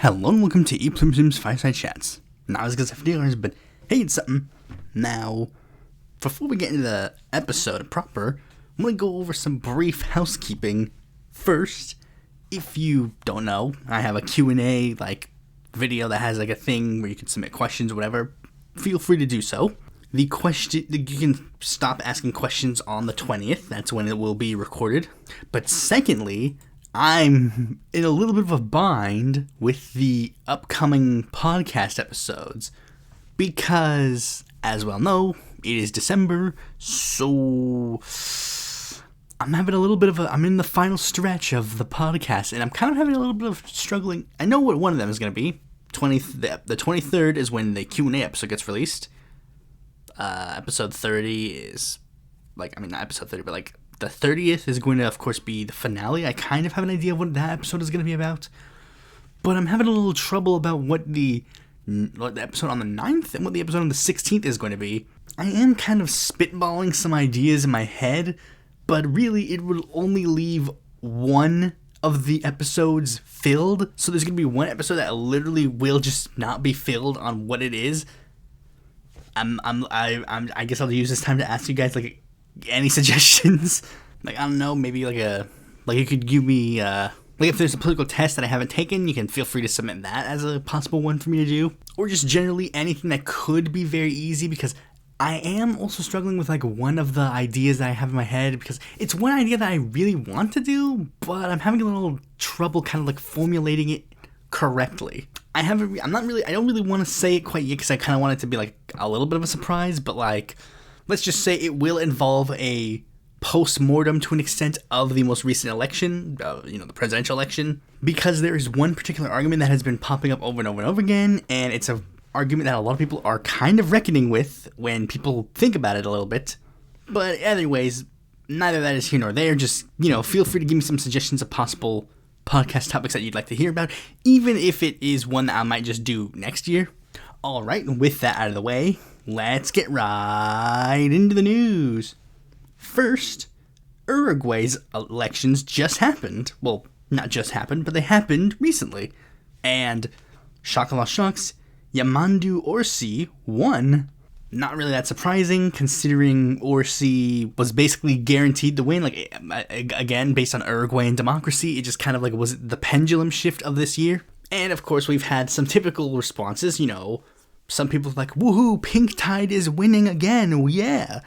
Hello and welcome to Pluribus Unum's Fireside Chats. Not as good as $50, but hey, it's something. Now, before we get into the episode proper, I'm going to go over some brief housekeeping. First, if you don't know, I have a Q&A video that has a thing where you can submit questions or whatever. Feel free to do so. You can stop asking questions on the 20th. That's when it will be recorded. But secondly, I'm in a little bit of a bind with the upcoming podcast episodes because, as well know, it is December, so I'm having a little bit of I'm in the final stretch of the podcast, and I'm kind of having a little bit of struggling. I know what one of them is going to be. The 23rd is when the Q&A episode gets released. Episode 30 is, not episode 30, but the 30th is going to, of course, be the finale. I kind of have an idea of what that episode is going to be about, but I'm having a little trouble about what the episode on the 9th and what the episode on the 16th is going to be. I am kind of spitballing some ideas in my head, but really it will only leave one of the episodes filled. So there's going to be one episode that literally will just not be filled on what it is. I guess I'll use this time to ask you guys any suggestions. I don't know, maybe you could give me if there's a political test that I haven't taken, you can feel free to submit that as a possible one for me to do, or just generally anything that could be very easy, because I am also struggling with one of the ideas that I have in my head, because it's one idea that I really want to do, but I'm having a little trouble kind of formulating it correctly. I don't really want to say it quite yet because I kind of want it to be a little bit of a surprise, but let's just say it will involve a post-mortem to an extent of the most recent election, the presidential election, because there is one particular argument that has been popping up over and over and over again, and it's an argument that a lot of people are kind of reckoning with when people think about it a little bit. But anyways, neither that is here nor there. Just, feel free to give me some suggestions of possible podcast topics that you'd like to hear about, even if it is one that I might just do next year. Alright, with that out of the way, let's get right into the news. First, Uruguay's elections just happened. Well, not just happened, but they happened recently. And, shock of all shocks, Yamandu Orsi won. Not really that surprising, considering Orsi was basically guaranteed to win. Again, based on Uruguayan democracy, it just kind of was the pendulum shift of this year. And of course, we've had some typical responses, some people are woohoo, pink tide is winning again, oh yeah.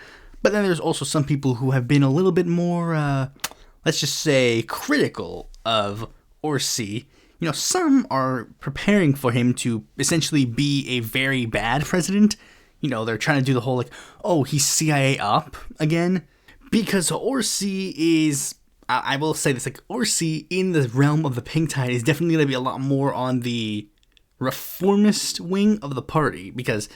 But then there's also some people who have been a little bit more, let's just say, critical of Orsi. Some are preparing for him to essentially be a very bad president. They're trying to do the whole, he's CIA up again. Because Orsi is, I will say this, Orsi in the realm of the pink tide is definitely going to be a lot more on the reformist wing of the party. Because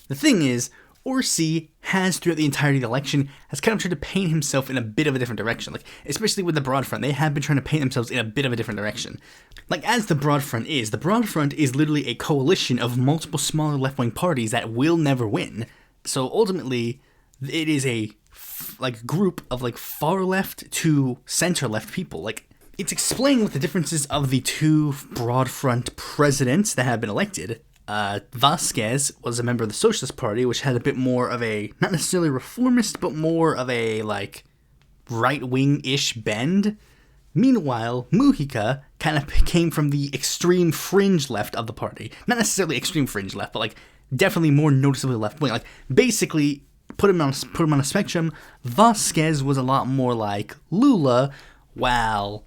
the thing is, Orsi has, throughout the entirety of the election, has kind of tried to paint himself in a bit of a different direction. Especially with the Broad Front, they have been trying to paint themselves in a bit of a different direction. As the Broad Front is literally a coalition of multiple smaller left-wing parties that will never win. So ultimately, it is a group of far left to center left people. It's explained with the differences of the two Broad Front presidents that have been elected. Vasquez was a member of the Socialist Party, which had a bit more of a, not necessarily reformist, but more of a, right-wing-ish bend. Meanwhile, Mujica kind of came from the extreme fringe left of the party. Not necessarily extreme fringe left, but, definitely more noticeably left-wing. Basically, put him on a spectrum, Vasquez was a lot more like Lula, while,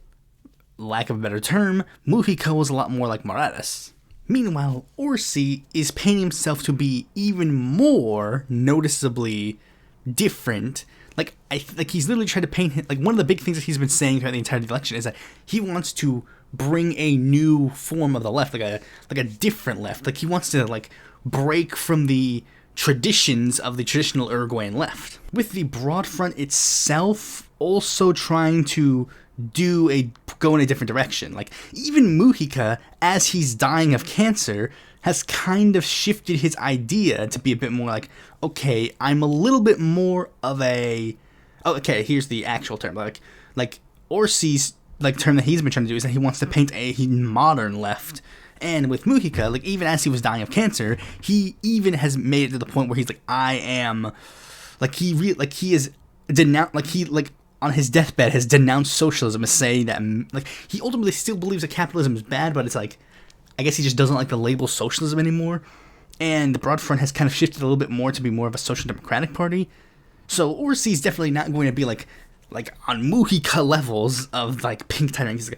lack of a better term, Mujica was a lot more like Morales. Meanwhile, Orsi is painting himself to be even more noticeably different. He's literally trying to paint him. One of the big things that he's been saying throughout the entire election is that he wants to bring a new form of the left, a different left. He wants to break from the traditions of the traditional Uruguayan left. With the Broad Front itself also trying to go in a different direction. Even Mujica, as he's dying of cancer, has kind of shifted his idea to be a bit more okay, I'm a little bit more of a, here's the actual term, Orsi's term that he's been trying to do is that he wants to paint a modern left, And with Mujica, like, even as he was dying of cancer, he even has made it to the point where he's like, I am, like, he is denounced, like, he, like, on his deathbed has denounced socialism as saying that, like, he ultimately still believes that capitalism is bad, but it's like, I guess he just doesn't like the label socialism anymore. And the Broad Front has kind of shifted a little bit more to be more of a social democratic party. So Orsi's definitely not going to be like on Mujica levels of like pink tide rankings.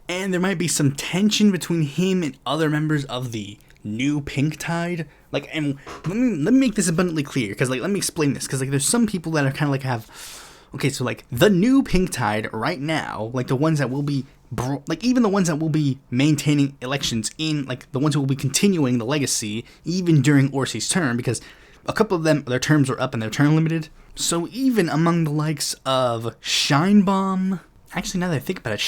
And there might be some tension between him and other members of the new pink tide. Like, and let me make this abundantly clear, because like, let me explain this, because like, there's some people that are kind of like okay, so like the new pink tide right now, like the ones that will be like, even the ones that will be maintaining elections in, like, the ones who will be continuing the legacy even during Orsi's term, because a couple of them, their terms are up and they're term limited. So even among the likes of Sheinbaum, actually, now that I think about it,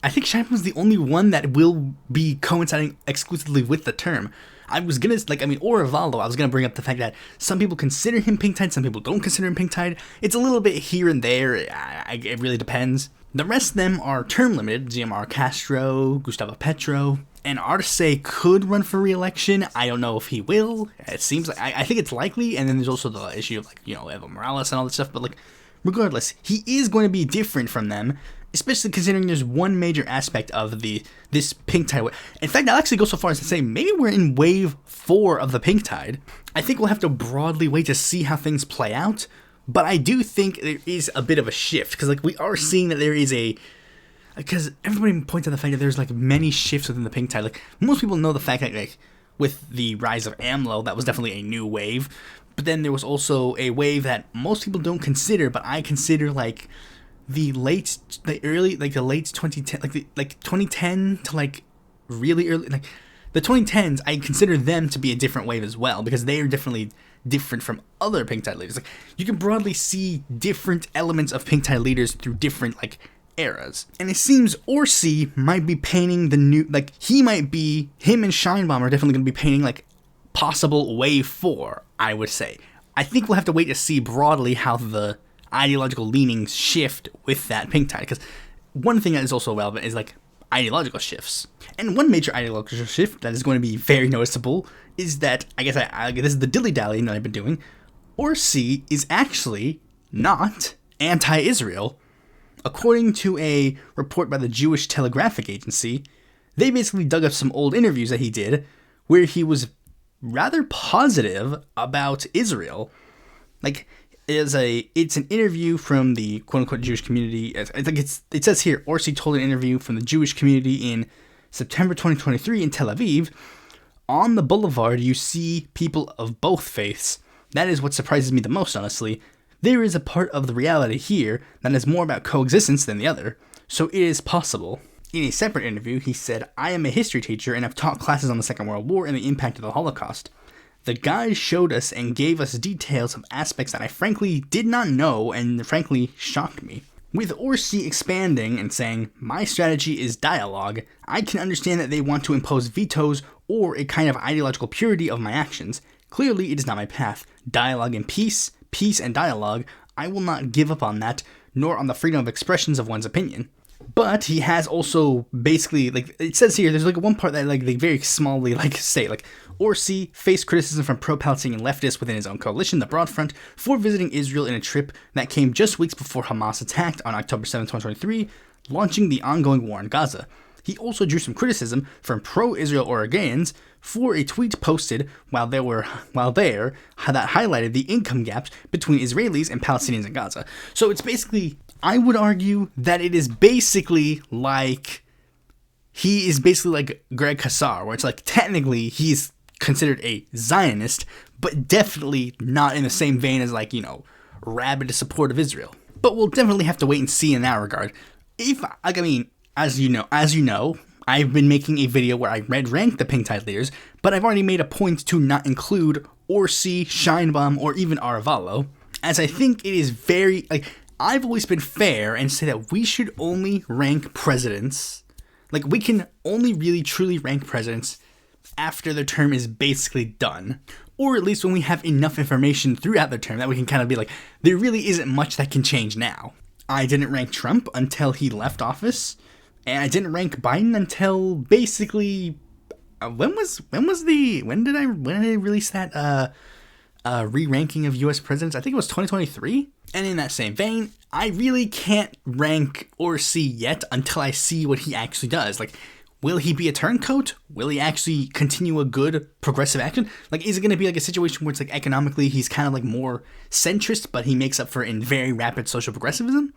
I think Sheinbaum's the only one that will be coinciding exclusively with the term. I was gonna, like, I mean, Orivaldo, I was gonna bring up the fact that some people consider him pink tide, some people don't consider him pink tide. It's a little bit here and there, it really depends. The rest of them are term limited. Xiomara Castro, Gustavo Petro, and Arce could run for re-election. I don't know if he will. It seems like, I think it's likely, and then there's also the issue of, like, you know, Evo Morales and all that stuff, but, like, regardless, he is going to be different from them, especially considering there's one major aspect of this pink tide. In fact, I'll actually go so far as to say maybe we're in wave 4 of the pink tide. I think we'll have to broadly wait to see how things play out, but I do think there is a bit of a shift, because like, we are seeing that there is because everybody points out the fact that there's like many shifts within the pink tide. Like, most people know the fact that, like, with the rise of AMLO, that was definitely a new wave, but then there was also a wave that most people don't consider, but I consider, like, the late 2010, like 2010 to like really early, like the 2010s, I consider them to be a different wave as well, because they are definitely different from other pink tide leaders. Like, you can broadly see different elements of pink tide leaders through different, like, eras. And it seems Orsi might be painting the new, like, him and Sheinbaum are definitely going to be painting, like, possible wave 4, I would say. I think we'll have to wait to see broadly how the ideological leanings shift with that pink tide, because one thing that is also relevant is, like, ideological shifts. And one major ideological shift that is going to be very noticeable is that, I guess this is the dilly-dallying that I've been doing, Orsi is actually not anti-Israel. According to a report by the Jewish Telegraphic Agency, they basically dug up some old interviews that he did where he was rather positive about Israel. Like, it's an interview from the quote-unquote Jewish community. I think it says here, Orsi told an interview from the Jewish community in September 2023 in Tel Aviv. On the boulevard, you see people of both faiths. That is what surprises me the most, honestly. There is a part of the reality here that is more about coexistence than the other, so it is possible. In a separate interview, he said, I am a history teacher and have taught classes on the Second World War and the impact of the Holocaust. The guide showed us and gave us details of aspects that I frankly did not know and frankly shocked me. With Orsi expanding and saying, my strategy is dialogue, I can understand that they want to impose vetoes or a kind of ideological purity of my actions. Clearly, it is not my path. Dialogue and peace and dialogue, I will not give up on that, nor on the freedom of expressions of one's opinion. But he has also basically, like, it says here, there's like one part that, like, they very smallly, like, say, like, Orsi faced criticism from pro-Palestinian leftists within his own coalition, the Broad Front, for visiting Israel in a trip that came just weeks before Hamas attacked on October 7, 2023, launching the ongoing war in Gaza. He also drew some criticism from pro-Israel Uruguayans for a tweet posted while there that highlighted the income gaps between Israelis and Palestinians in Gaza. So it's basically, I would argue that it is basically like, he is basically like Greg Kassar, where it's like, technically he's considered a Zionist, but definitely not in the same vein as, like, you know, rabid support of Israel. But we'll definitely have to wait and see in that regard. As you know, I've been making a video where I rank the pink tide leaders, but I've already made a point to not include Orsi, Sheinbaum, or even Arevalo, as I think it is very, like, I've always been fair and say that we should only rank presidents, like, we can only really truly rank presidents after their term is basically done, or at least when we have enough information throughout their term that we can kind of be like, there really isn't much that can change now. I didn't rank Trump until he left office, and I didn't rank Biden until basically when did I release that re-ranking of U.S. presidents? I think it was 2023. And in that same vein, I really can't rank or see yet until I see what he actually does. Like, will he be a turncoat? Will he actually continue a good progressive action? Like, is it going to be like a situation where it's like economically he's kind of like more centrist, but he makes up for it in very rapid social progressivism?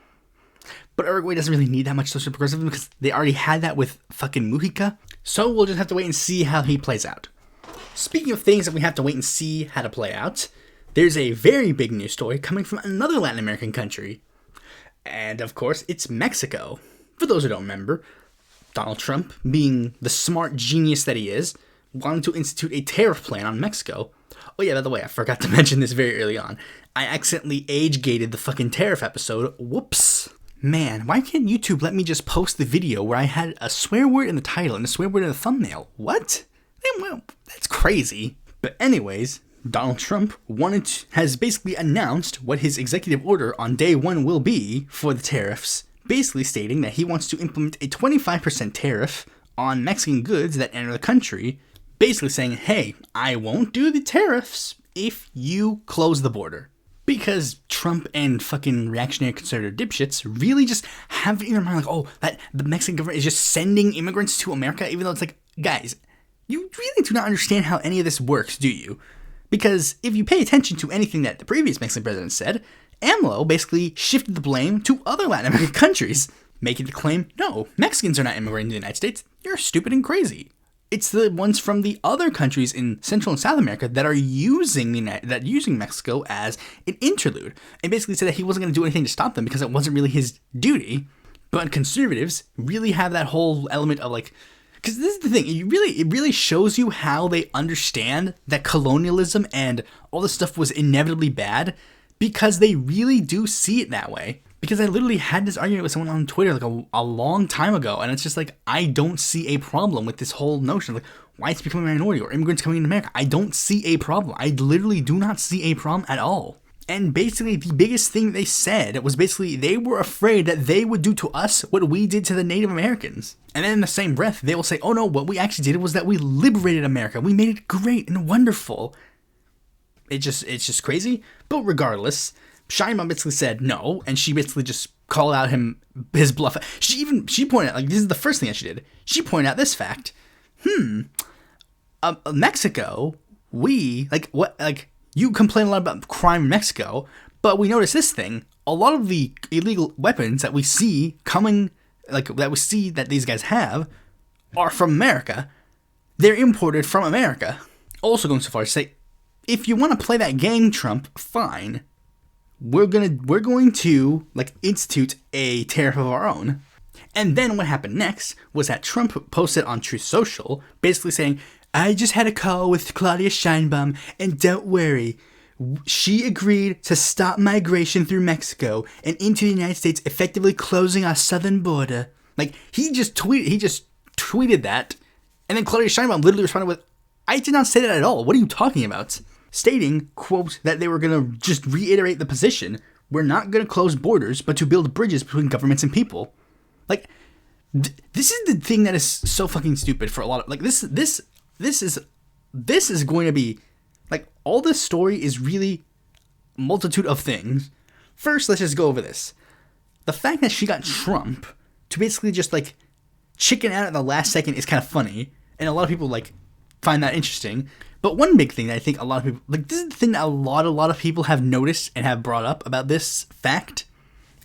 But Uruguay doesn't really need that much social progressivism because they already had that with fucking Mujica. So we'll just have to wait and see how he plays out. Speaking of things that we have to wait and see how to play out, there's a very big news story coming from another Latin American country. And of course, it's Mexico. For those who don't remember, Donald Trump, being the smart genius that he is, wanted to institute a tariff plan on Mexico. Oh yeah, by the way, I forgot to mention this very early on. I accidentally age-gated the fucking tariff episode. Whoops. Man, why can't YouTube let me just post the video where I had a swear word in the title and a swear word in the thumbnail? What? Well, that's crazy. But anyways, Donald Trump has basically announced what his executive order on day one will be for the tariffs, basically stating that he wants to implement a 25% tariff on Mexican goods that enter the country, basically saying, hey, I won't do the tariffs if you close the border. Because Trump and fucking reactionary conservative dipshits really just have it in their mind like, oh, that the Mexican government is just sending immigrants to America, even though it's like, guys, you really do not understand how any of this works, do you? Because if you pay attention to anything that the previous Mexican president said, AMLO basically shifted the blame to other Latin American countries, making the claim, no, Mexicans are not immigrating to the United States, you're stupid and crazy. It's the ones from the other countries in Central and South America that are using Mexico as an interlude, and basically said that he wasn't going to do anything to stop them because it wasn't really his duty. But conservatives really have that whole element of like, because this is the thing, it really shows you how they understand that colonialism and all this stuff was inevitably bad, because they really do see it that way. Because I literally had this argument with someone on Twitter like a long time ago, and it's just like, I don't see a problem with this whole notion of like whites becoming a minority or immigrants coming into America. I don't see a problem. I literally do not see a problem at all. And basically the biggest thing they said was basically they were afraid that they would do to us what we did to the Native Americans. And then in the same breath, they will say, oh no, what we actually did was that we liberated America. We made it great and wonderful. It's just crazy. But regardless, Sheinbaum basically said no, and she basically just called out his bluff. She pointed out, like, this is the first thing that she did. She pointed out this fact. Mexico, you complain a lot about crime in Mexico, but we notice this thing. A lot of the illegal weapons that we see coming, like, that we see that these guys have, are from America. They're imported from America. Also going so far as to say, if you want to play that game, Trump, fine. We're going to like institute a tariff of our own. And then what happened next was that Trump posted on Truth Social basically saying, I just had a call with Claudia Sheinbaum, and don't worry, she agreed to stop migration through Mexico and into the United States, effectively closing our southern border. Like, he just tweeted that, and then Claudia Sheinbaum literally responded with, I did not say that at all. What are you talking about? Stating, quote, that they were going to just reiterate the position, we're not going to close borders, but to build bridges between governments and people. Like, this is the thing that is so fucking stupid for a lot of, like, this is going to be, like, all this story is really a multitude of things. First, let's just go over this. The fact that she got Trump to basically just, like, chicken out at the last second is kind of funny, and a lot of people, like, find that interesting. But one big thing that I think a lot of people, like, this is the thing that a lot of people have noticed and have brought up about this fact,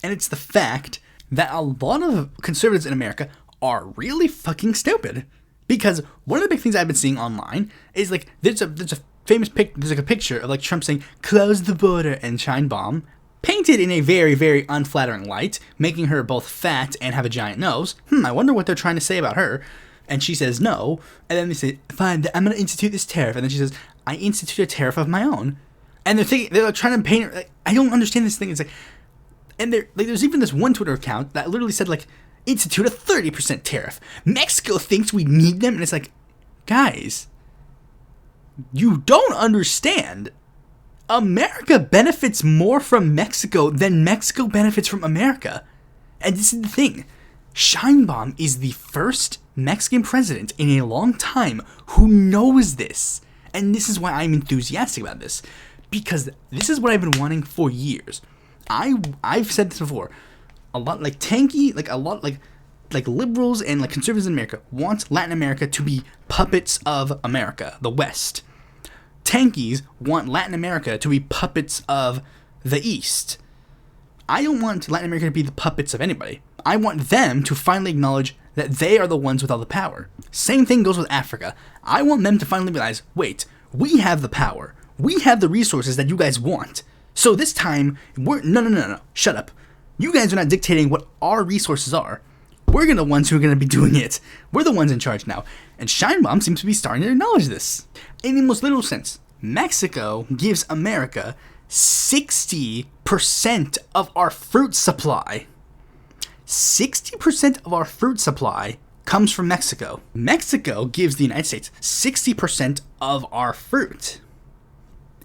and it's the fact that a lot of conservatives in America are really fucking stupid. Because one of the big things I've been seeing online is, like, there's a picture of, like, Trump saying, close the border, and Sheinbaum, painted in a very, very unflattering light, making her both fat and have a giant nose. I wonder what they're trying to say about her. And she says no, and then they say, fine, I'm going to institute this tariff. And then she says, I institute a tariff of my own. And they're trying to paint her, like, I don't understand this thing. It's like, and there's even this one Twitter account that literally said, like, institute a 30% tariff. Mexico thinks we need them. And it's like, guys, you don't understand. America benefits more from Mexico than Mexico benefits from America. And this is the thing. Sheinbaum is the first Mexican president in a long time who knows this. And this is why I'm enthusiastic about this. Because this is what I've been wanting for years. I've said this before. A lot like liberals and like conservatives in America want Latin America to be puppets of America, the West. Tankies want Latin America to be puppets of the East. I don't want Latin America to be the puppets of anybody. I want them to finally acknowledge that they are the ones with all the power. Same thing goes with Africa. I want them to finally realize, wait, we have the power. We have the resources that you guys want. So this time, no, shut up. You guys are not dictating what our resources are. We're the ones who are going to be doing it. We're the ones in charge now. And Sheinbaum seems to be starting to acknowledge this. In the most literal sense, Mexico gives America 60% of our fruit supply. 60% of our fruit supply comes from Mexico. Mexico gives the United States 60% of our fruit.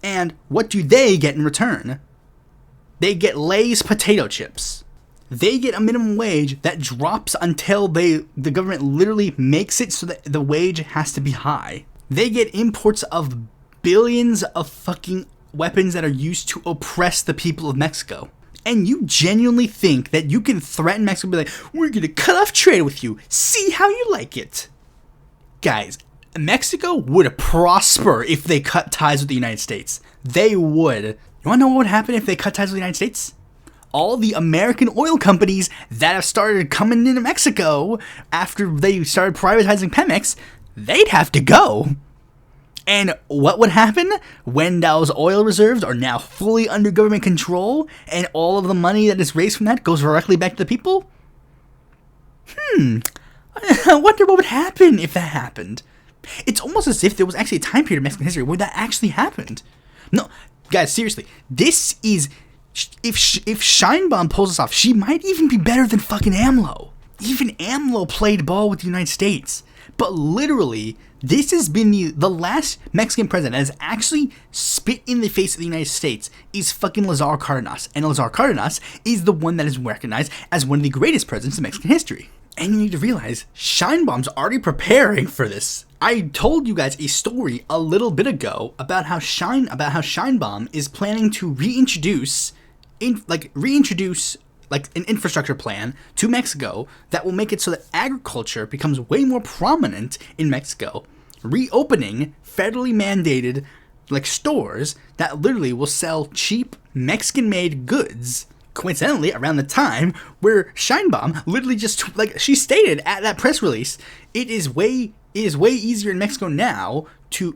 And what do they get in return? They get Lay's potato chips. They get a minimum wage that drops until the government literally makes it so that the wage has to be high. They get imports of billions of fucking weapons that are used to oppress the people of Mexico. And you genuinely think that you can threaten Mexico and be like, we're gonna cut off trade with you. See how you like it. Guys, Mexico would prosper if they cut ties with the United States. They would. You wanna know what would happen if they cut ties with the United States? All the American oil companies that have started coming into Mexico after they started privatizing Pemex, they'd have to go. And what would happen when those oil reserves are now fully under government control and all of the money that is raised from that goes directly back to the people? I wonder what would happen if that happened. It's almost as if there was actually a time period in Mexican history where that actually happened. No, guys, seriously, this is... If Sheinbaum pulls this off, she might even be better than fucking AMLO. Even AMLO played ball with the United States. But literally, this has been the last Mexican president that has actually spit in the face of the United States is fucking Lazar Cardenas. And Lazar Cardenas is the one that is recognized as one of the greatest presidents in Mexican history. And you need to realize, Sheinbaum's already preparing for this. I told you guys a story a little bit ago about how Sheinbaum is planning to reintroduce an infrastructure plan to Mexico that will make it so that agriculture becomes way more prominent in Mexico, reopening federally mandated stores that literally will sell cheap Mexican-made goods. Coincidentally, around the time where Sheinbaum literally just she stated at that press release, it is way easier in Mexico now to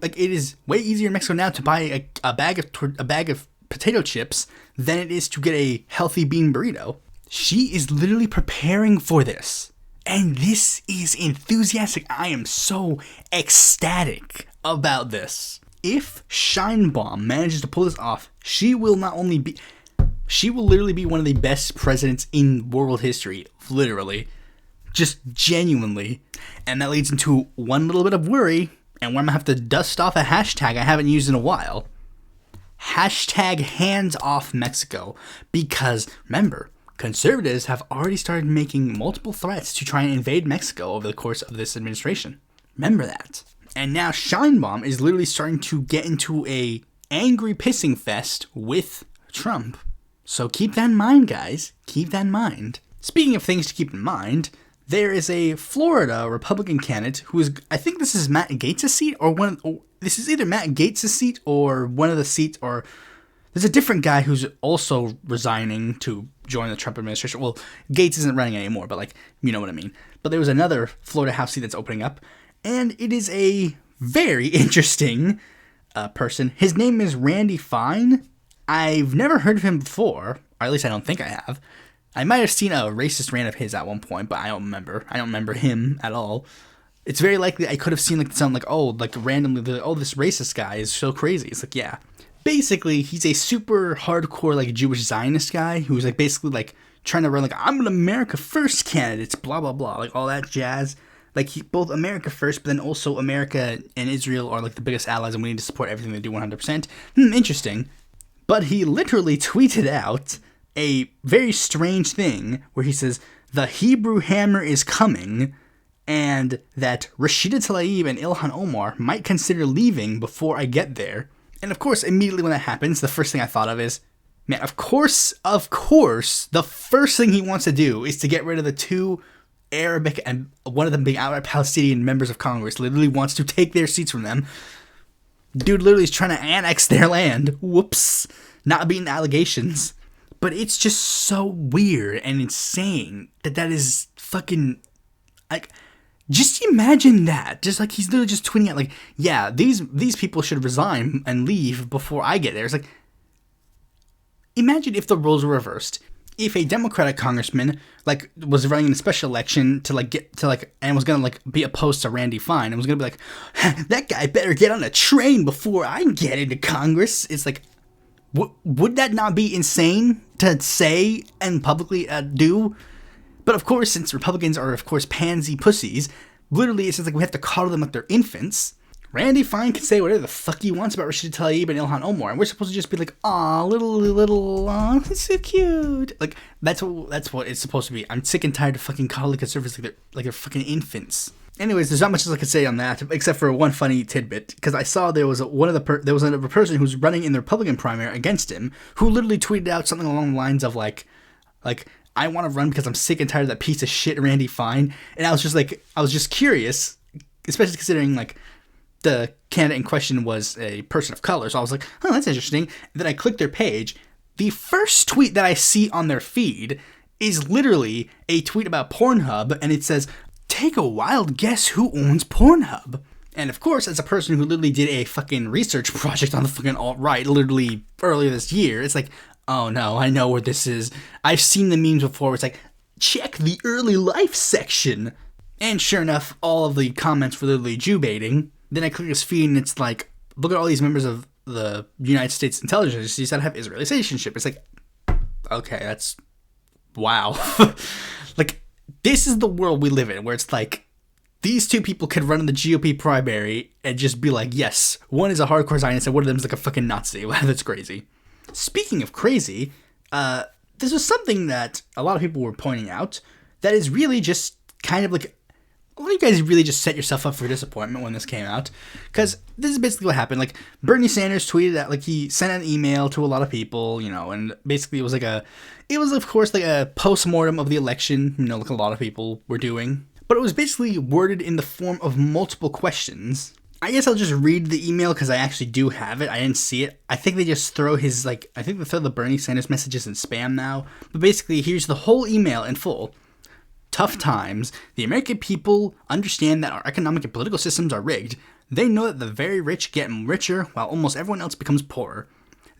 buy a bag of potato chips than it is to get a healthy bean burrito. She is literally preparing for this. And this is enthusiastic. I am so ecstatic about this. If Sheinbaum manages to pull this off, she will literally be one of the best presidents in world history. Literally. Just genuinely. And that leads into one little bit of worry, and where I'm going to have to dust off a hashtag I haven't used in a while. Hashtag hands off Mexico. Because, remember, conservatives have already started making multiple threats to try and invade Mexico over the course of this administration. Remember that. And now Sheinbaum is literally starting to get into a angry pissing fest with Trump. So keep that in mind, guys. Keep that in mind. Speaking of things to keep in mind, there is a Florida Republican candidate who is, I think this is Matt Gaetz' seat, this is either Matt Gaetz' seat or one of the seats, or there's a different guy who's also resigning to join the Trump administration. Well, Gaetz isn't running anymore, but you know what I mean. But there was another Florida House seat that's opening up, and it is a very interesting person. His name is Randy Fine. I've never heard of him before, or at least I don't think I have. I might have seen a racist rant of his at one point, but I don't remember. I don't remember him at all. It's very likely I could have seen randomly, this racist guy is so crazy. It's yeah. Basically, he's a super hardcore Jewish Zionist guy who's basically trying to run I'm an America First candidate, blah blah blah, all that jazz. Both America First, but then also America and Israel are the biggest allies, and we need to support everything they do 100%. Interesting. But he literally tweeted out a very strange thing where he says, "The Hebrew hammer is coming," and that Rashida Tlaib and Ilhan Omar might consider leaving before I get there. And of course, immediately when that happens, the first thing I thought of is, man, of course, the first thing he wants to do is to get rid of the two Arabic and one of them being outright Palestinian members of Congress. Literally wants to take their seats from them. Dude literally is trying to annex their land. Whoops. Not being allegations. But it's just so weird and insane that is fucking, like, just imagine that. Just like he's literally just tweeting out like, yeah, these people should resign and leave before I get there. It's like, imagine if the roles were reversed. If a Democratic congressman like was running in a special election to like get to like and was gonna like be opposed to Randy Fine and was gonna be like, that guy better get on a train before I get into Congress. It's like, would that not be insane to say and publicly do? But of course, since Republicans are of course pansy pussies, literally it's just like we have to coddle them like they're infants. Randy Fine can say whatever the fuck he wants about Rashida Tlaib and Ilhan Omar, and we're supposed to just be like, aw, little, aw, it's so cute. Like, that's what it's supposed to be. I'm sick and tired of fucking coddling conservatives like they're fucking infants. Anyways, there's not much else I could say on that, except for one funny tidbit, because I saw there was a person who was running in the Republican primary against him, who literally tweeted out something along the lines of like, I want to run because I'm sick and tired of that piece of shit Randy Fine, and I was just curious, especially considering like, the candidate in question was a person of color, so I was like, oh, that's interesting. And then I clicked their page. The first tweet that I see on their feed is literally a tweet about Pornhub, and it says, take a wild guess who owns Pornhub. And of course, as a person who literally did a fucking research project on the fucking alt-right literally earlier this year, it's like, oh no, I know where this is. I've seen the memes before. It's like, check the early life section. And sure enough, all of the comments were literally Jew-baiting. Then I click his feed and it's like, look at all these members of the United States intelligence agencies that have Israeli citizenship. It's like, okay, that's, wow. Like, this is the world we live in, where it's like, these two people could run in the GOP primary and just be like, yes, one is a hardcore Zionist and one of them is like a fucking Nazi. Wow, that's crazy. Speaking of crazy, this was something that a lot of people were pointing out that is really just kind of like, a lot of you guys really just set yourself up for disappointment when this came out, because this is basically what happened. Like, Bernie Sanders tweeted that, like, he sent an email to a lot of people, you know, and basically it was of course like a post-mortem of the election, you know, like a lot of people were doing, but it was basically worded in the form of multiple questions. I guess I'll just read the email because I actually do have it. I didn't see it. I think they just throw the Bernie Sanders messages in spam now, but basically here's the whole email in full. Tough times. The American people understand that our economic and political systems are rigged. They know that the very rich get richer while almost everyone else becomes poorer.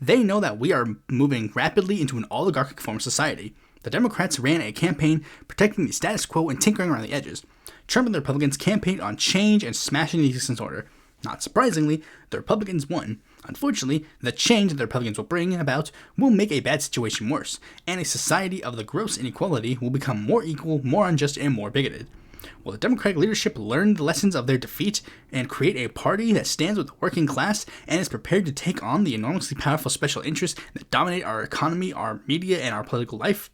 They know that we are moving rapidly into an oligarchic form of society. The Democrats ran a campaign protecting the status quo and tinkering around the edges. Trump and the Republicans campaigned on change and smashing the existing order. Not surprisingly, the Republicans won. Unfortunately, the change that the Republicans will bring about will make a bad situation worse, and a society of the gross inequality will become more equal, more unjust, and more bigoted. Will the Democratic leadership learn the lessons of their defeat and create a party that stands with the working class and is prepared to take on the enormously powerful special interests that dominate our economy, our media, and our political life?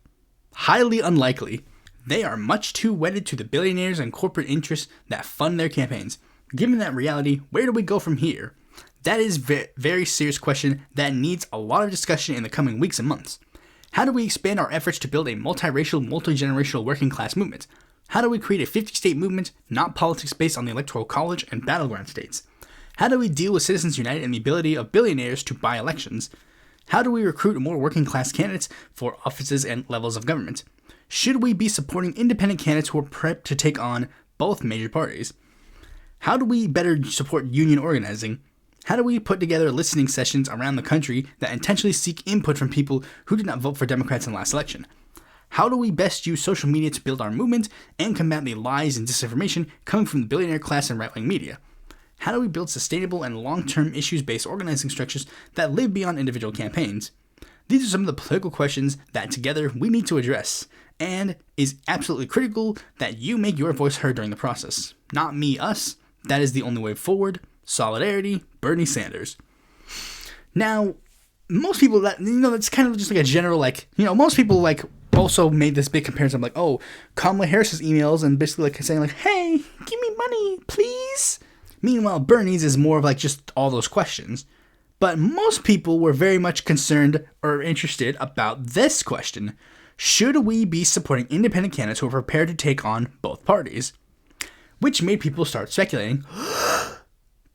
Highly unlikely. They are much too wedded to the billionaires and corporate interests that fund their campaigns. Given that reality, where do we go from here? That is a very serious question that needs a lot of discussion in the coming weeks and months. How do we expand our efforts to build a multiracial, multi-generational working class movement? How do we create a 50-state movement, not politics based on the Electoral College and battleground states? How do we deal with Citizens United and the ability of billionaires to buy elections? How do we recruit more working class candidates for offices and levels of government? Should we be supporting independent candidates who are prepped to take on both major parties? How do we better support union organizing? How do we put together listening sessions around the country that intentionally seek input from people who did not vote for Democrats in the last election? How do we best use social media to build our movement and combat the lies and disinformation coming from the billionaire class and right-wing media? How do we build sustainable and long-term issues-based organizing structures that live beyond individual campaigns? These are some of the political questions that together we need to address, and is absolutely critical that you make your voice heard during the process. Not me, us. That is the only way forward. Solidarity, Bernie Sanders. Now, most people that's kind of just like a general, most people also made this big comparison, like, oh, Kamala Harris's emails, and basically like saying like, hey, give me money, please. Meanwhile, Bernie's is more of like just all those questions. But most people were very much concerned or interested about this question. Should we be supporting independent candidates who are prepared to take on both parties? Which made people start speculating,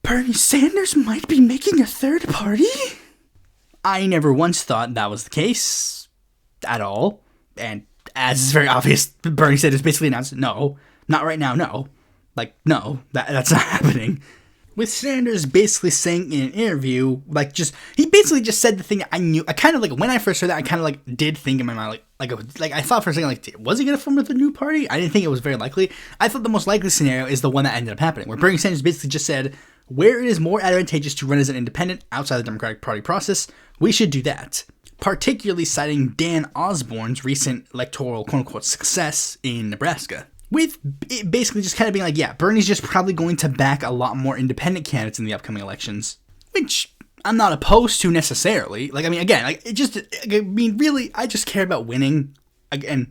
Bernie Sanders might be making a third party? I never once thought that was the case at all. And as is very obvious, Bernie Sanders basically announced, no, not right now, no. Like, no, that's not happening. With Sanders basically saying in an interview, like, he basically just said the thing that I knew. I kind of, like, when I first heard that, I kind of, like, did think in my mind, like I thought for a second, like, was he going to form with a new party? I didn't think it was very likely. I thought the most likely scenario is the one that ended up happening, where Bernie Sanders basically just said, where it is more advantageous to run as an independent outside the Democratic Party process, we should do that. Particularly citing Dan Osborne's recent electoral quote-unquote success in Nebraska. With it basically just kind of being like, yeah, Bernie's just probably going to back a lot more independent candidates in the upcoming elections. Which I'm not opposed to necessarily. Like, I mean, again, really, I just care about winning. Again,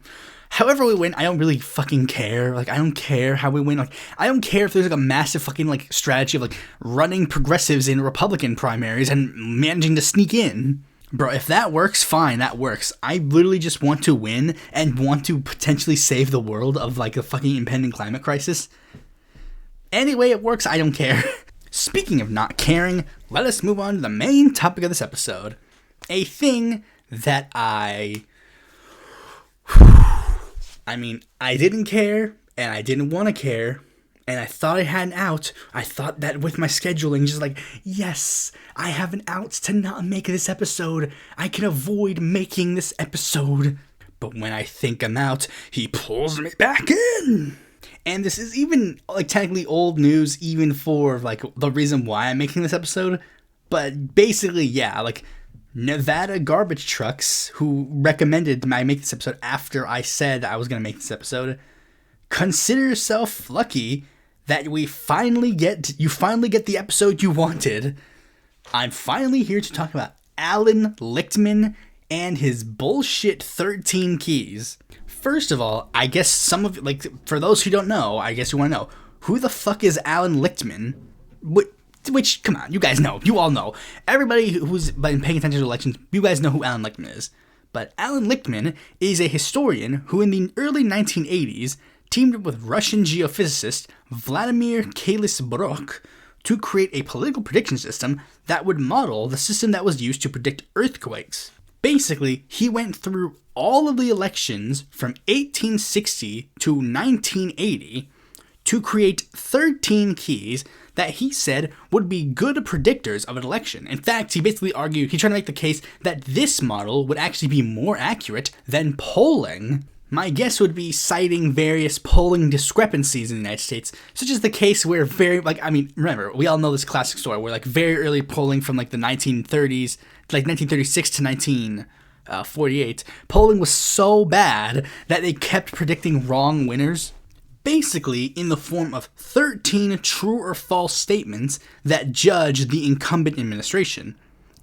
however we win, I don't really fucking care. Like, I don't care how we win. Like, I don't care if there's like a massive fucking like strategy of like running progressives in Republican primaries and managing to sneak in. Bro, if that works, fine, that works. I literally just want to win and want to potentially save the world of, like, a fucking impending climate crisis. Any way it works, I don't care. Speaking of not caring, let us move on to the main topic of this episode. A thing that I didn't care, and I didn't want to care, and I thought I had an out. I thought that with my scheduling, just like, yes, I have an out to not make this episode. I can avoid making this episode. But when I think I'm out, he pulls me back in. And this is even, like, technically old news, even for, like, the reason why I'm making this episode. But basically, yeah, like, Nevada garbage trucks, who recommended I make this episode after I said I was going to make this episode, consider yourself lucky that you finally get the episode you wanted. I'm finally here to talk about Allan Lichtman and his bullshit 13 keys. First of all, I guess some of, like, for those who don't know, I guess you want to know, who the fuck is Allan Lichtman? Which, come on, you guys know. You all know. Everybody who's been paying attention to elections, you guys know who Allan Lichtman is. But Allan Lichtman is a historian who in the early 1980s teamed up with Russian geophysicist Vladimir Kalisbrok to create a political prediction system that would model the system that was used to predict earthquakes. Basically, he went through all of the elections from 1860 to 1980 to create 13 keys that he said would be good predictors of an election. In fact, he basically argued, he tried to make the case that this model would actually be more accurate than polling. My guess would be citing various polling discrepancies in the United States, such as the case where remember, we all know this classic story where, like, very early polling from, like, the 1930s, like 1936 to 1948, polling was so bad that they kept predicting wrong winners. Basically, in the form of 13 true or false statements that judge the incumbent administration.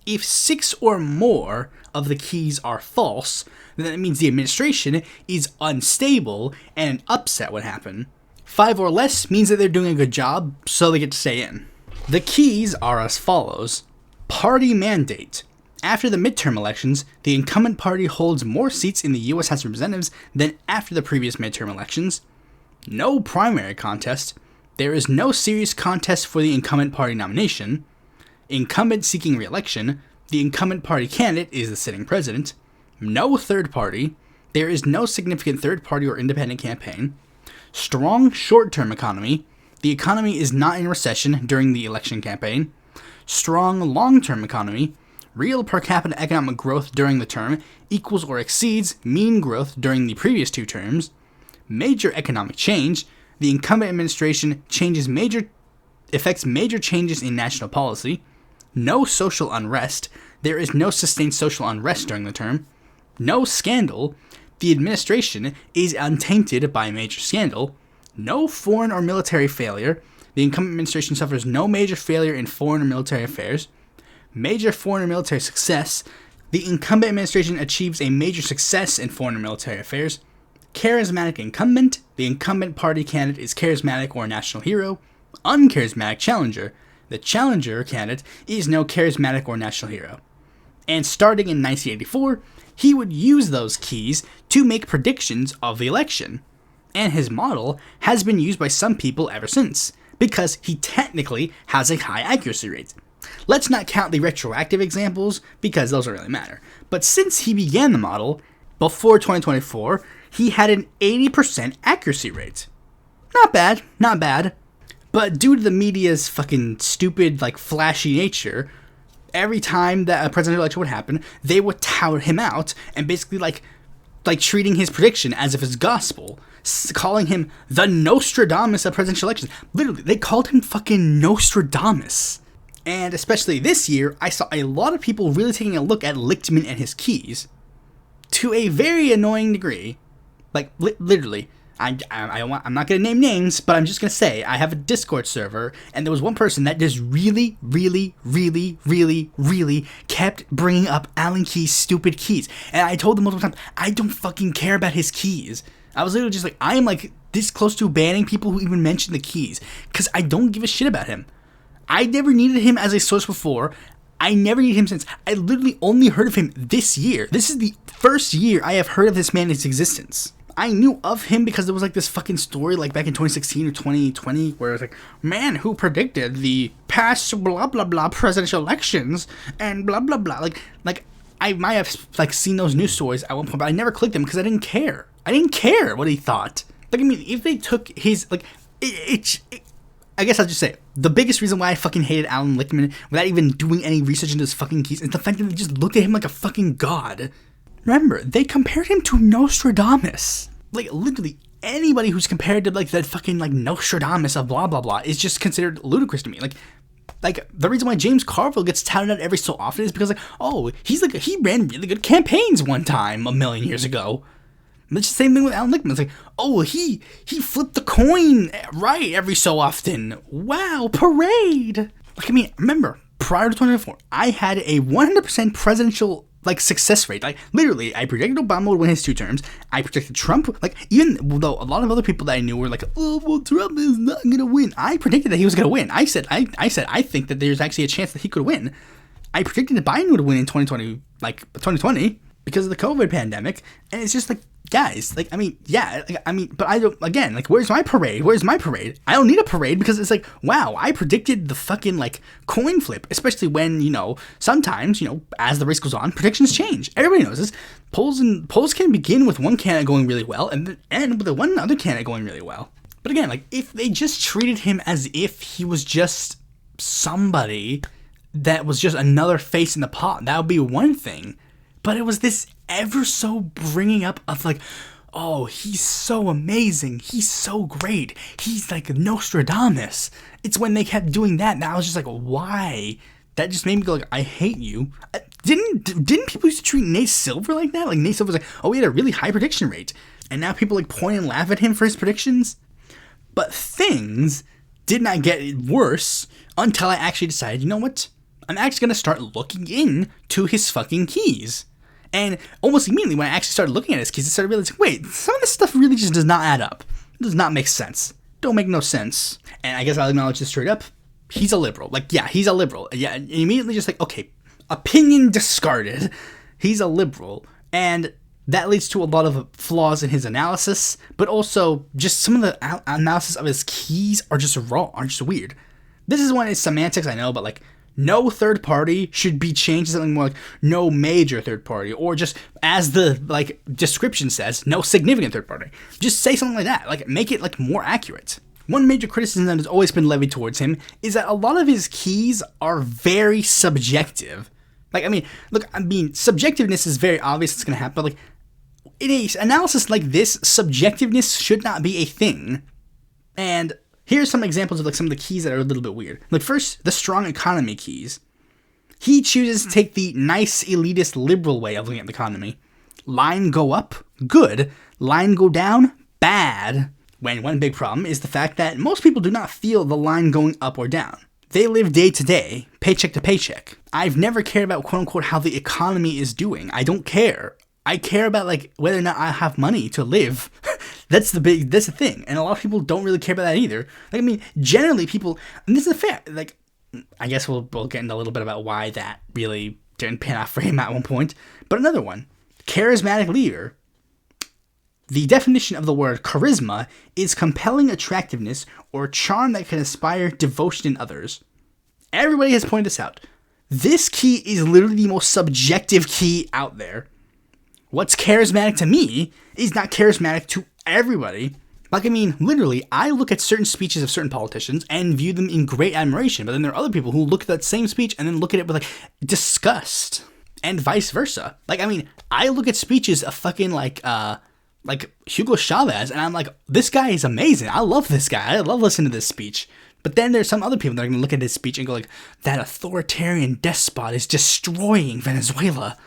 If 6 or more of the keys are false, then that means the administration is unstable and an upset would happen. 5 or less means that they're doing a good job, so they get to stay in. The keys are as follows. Party mandate. After the midterm elections, the incumbent party holds more seats in the U.S. House of Representatives than after the previous midterm elections. No primary contest. There is no serious contest for the incumbent party nomination. Incumbent seeking re-election. The incumbent party candidate is the sitting president. No third party. There is no significant third party or independent campaign. Strong short-term economy. The economy is not in recession during the election campaign. Strong long-term economy. Real per capita economic growth during the term equals or exceeds mean growth during the previous 2 terms. Major economic change. The incumbent administration affects major changes in national policy. No social unrest. There is no sustained social unrest during the term. No scandal. The administration is untainted by a major scandal. No foreign or military failure. The incumbent administration suffers no major failure in foreign or military affairs. Major foreign or military success. The incumbent administration achieves a major success in foreign and military affairs. Charismatic incumbent. The incumbent party candidate is charismatic or a national hero. Uncharismatic challenger. The challenger candidate is no charismatic or national hero. And starting in 1984, he would use those keys to make predictions of the election. And his model has been used by some people ever since, because he technically has a high accuracy rate. Let's not count the retroactive examples, because those don't really matter. But since he began the model, before 2024, he had an 80% accuracy rate. Not bad, not bad. But due to the media's fucking stupid, flashy nature, every time that a presidential election would happen, they would tout him out and basically, treating his prediction as if it's gospel, calling him the Nostradamus of presidential elections. Literally, they called him fucking Nostradamus. And especially this year, I saw a lot of people really taking a look at Lichtman and his keys to a very annoying degree. Literally. I'm not going to name names, but I'm just going to say I have a Discord server, and there was one person that just really, really, really, really, really kept bringing up Allan Key's stupid keys. And I told them multiple times, I don't fucking care about his keys. I was literally just I am this close to banning people who even mention the keys, because I don't give a shit about him. I never needed him as a source before. I never needed him since. I literally only heard of him this year. This is the first year I have heard of this man in his existence. I knew of him because there was this fucking story back in 2016 or 2020 where it was man who predicted the past blah blah blah presidential elections and blah blah blah. I might have seen those news stories at one point, but I never clicked them because I didn't care. I didn't care what he thought. If they took his I guess I'll just say it. The biggest reason why I fucking hated Allan Lichtman without even doing any research into his fucking keys is the fact that they just looked at him like a fucking god. Remember, they compared him to Nostradamus. Literally, anybody who's compared to, that fucking, Nostradamus of blah, blah, blah is just considered ludicrous to me. The reason why James Carville gets touted out every so often is because, he ran really good campaigns one time a million years ago. It's the same thing with Allan Lichtman. It's he flipped the coin right every so often. Wow, parade! Remember, prior to 2024, I had a 100% presidential success rate. Literally, I predicted Obama would win his 2 terms. I predicted Trump. Even though a lot of other people that I knew were Trump is not gonna win. I predicted that he was gonna win. I said I think that there's actually a chance that he could win. I predicted that Biden would win in 2020 because of the COVID pandemic. And it's just guys, but I don't, again, where's my parade? Where's my parade? I don't need a parade because it's wow, I predicted the fucking, coin flip, especially when, sometimes, as the race goes on, predictions change. Everybody knows this. Polls can begin with one candidate going really well and end with the one other candidate going really well. But again, if they just treated him as if he was just somebody that was just another face in the pot, that would be one thing. But it was this ever so bringing up of oh, he's so amazing, he's so great, he's Nostradamus. It's when they kept doing that, and I was just why? That just made me go I hate you. Didn't people used to treat Nate Silver like that? Nate Silver was oh, he had a really high prediction rate, and now people point and laugh at him for his predictions. But things did not get worse until I actually decided, you know what? I'm actually gonna start looking into his fucking keys. And almost immediately when I actually started looking at his keys, I started realizing, wait, some of this stuff really just does not add up. It does not make sense. Don't make no sense. And I guess I'll acknowledge this straight up. He's a liberal. Yeah, he's a liberal. Yeah, and immediately just okay, opinion discarded. He's a liberal. And that leads to a lot of flaws in his analysis, but also just some of the analysis of his keys are just wrong, are just weird. This is one of his semantics, I know, but no third party should be changed to something more no major third party, or just as the description says, no significant third party. Just say something like that. Make it more accurate. One major criticism that has always been levied towards him is that a lot of his keys are very subjective. Subjectiveness is very obvious it's going to happen, but in an analysis like this, subjectiveness should not be a thing. And here's some examples of some of the keys that are a little bit weird. First, the strong economy keys. He chooses to take the nice, elitist, liberal way of looking at the economy. Line go up, good. Line go down, bad. When one big problem is the fact that most people do not feel the line going up or down. They live day to day, paycheck to paycheck. I've never cared about, quote unquote, how the economy is doing. I don't care. I care about, like, whether or not I have money to live. That's the thing. And a lot of people don't really care about that either. Like, I mean, generally people, and this is fair, like, I guess we'll get into a little bit about why that really didn't pan off for him at one point. But another one, charismatic leader. The definition of the word charisma is compelling attractiveness or charm that can inspire devotion in others. Everybody has pointed this out. This key is literally the most subjective key out there. What's charismatic to me is not charismatic to everybody. Like, I mean, literally, I look at certain speeches of certain politicians and view them in great admiration, but then there are other people who look at that same speech and then look at it with, like, disgust, and vice versa. Like, I mean, I look at speeches of fucking, like Hugo Chavez, and I'm like, this guy is amazing. I love this guy. I love listening to this speech. But then there's some other people that are going to look at his speech and go, like, that authoritarian despot is destroying Venezuela.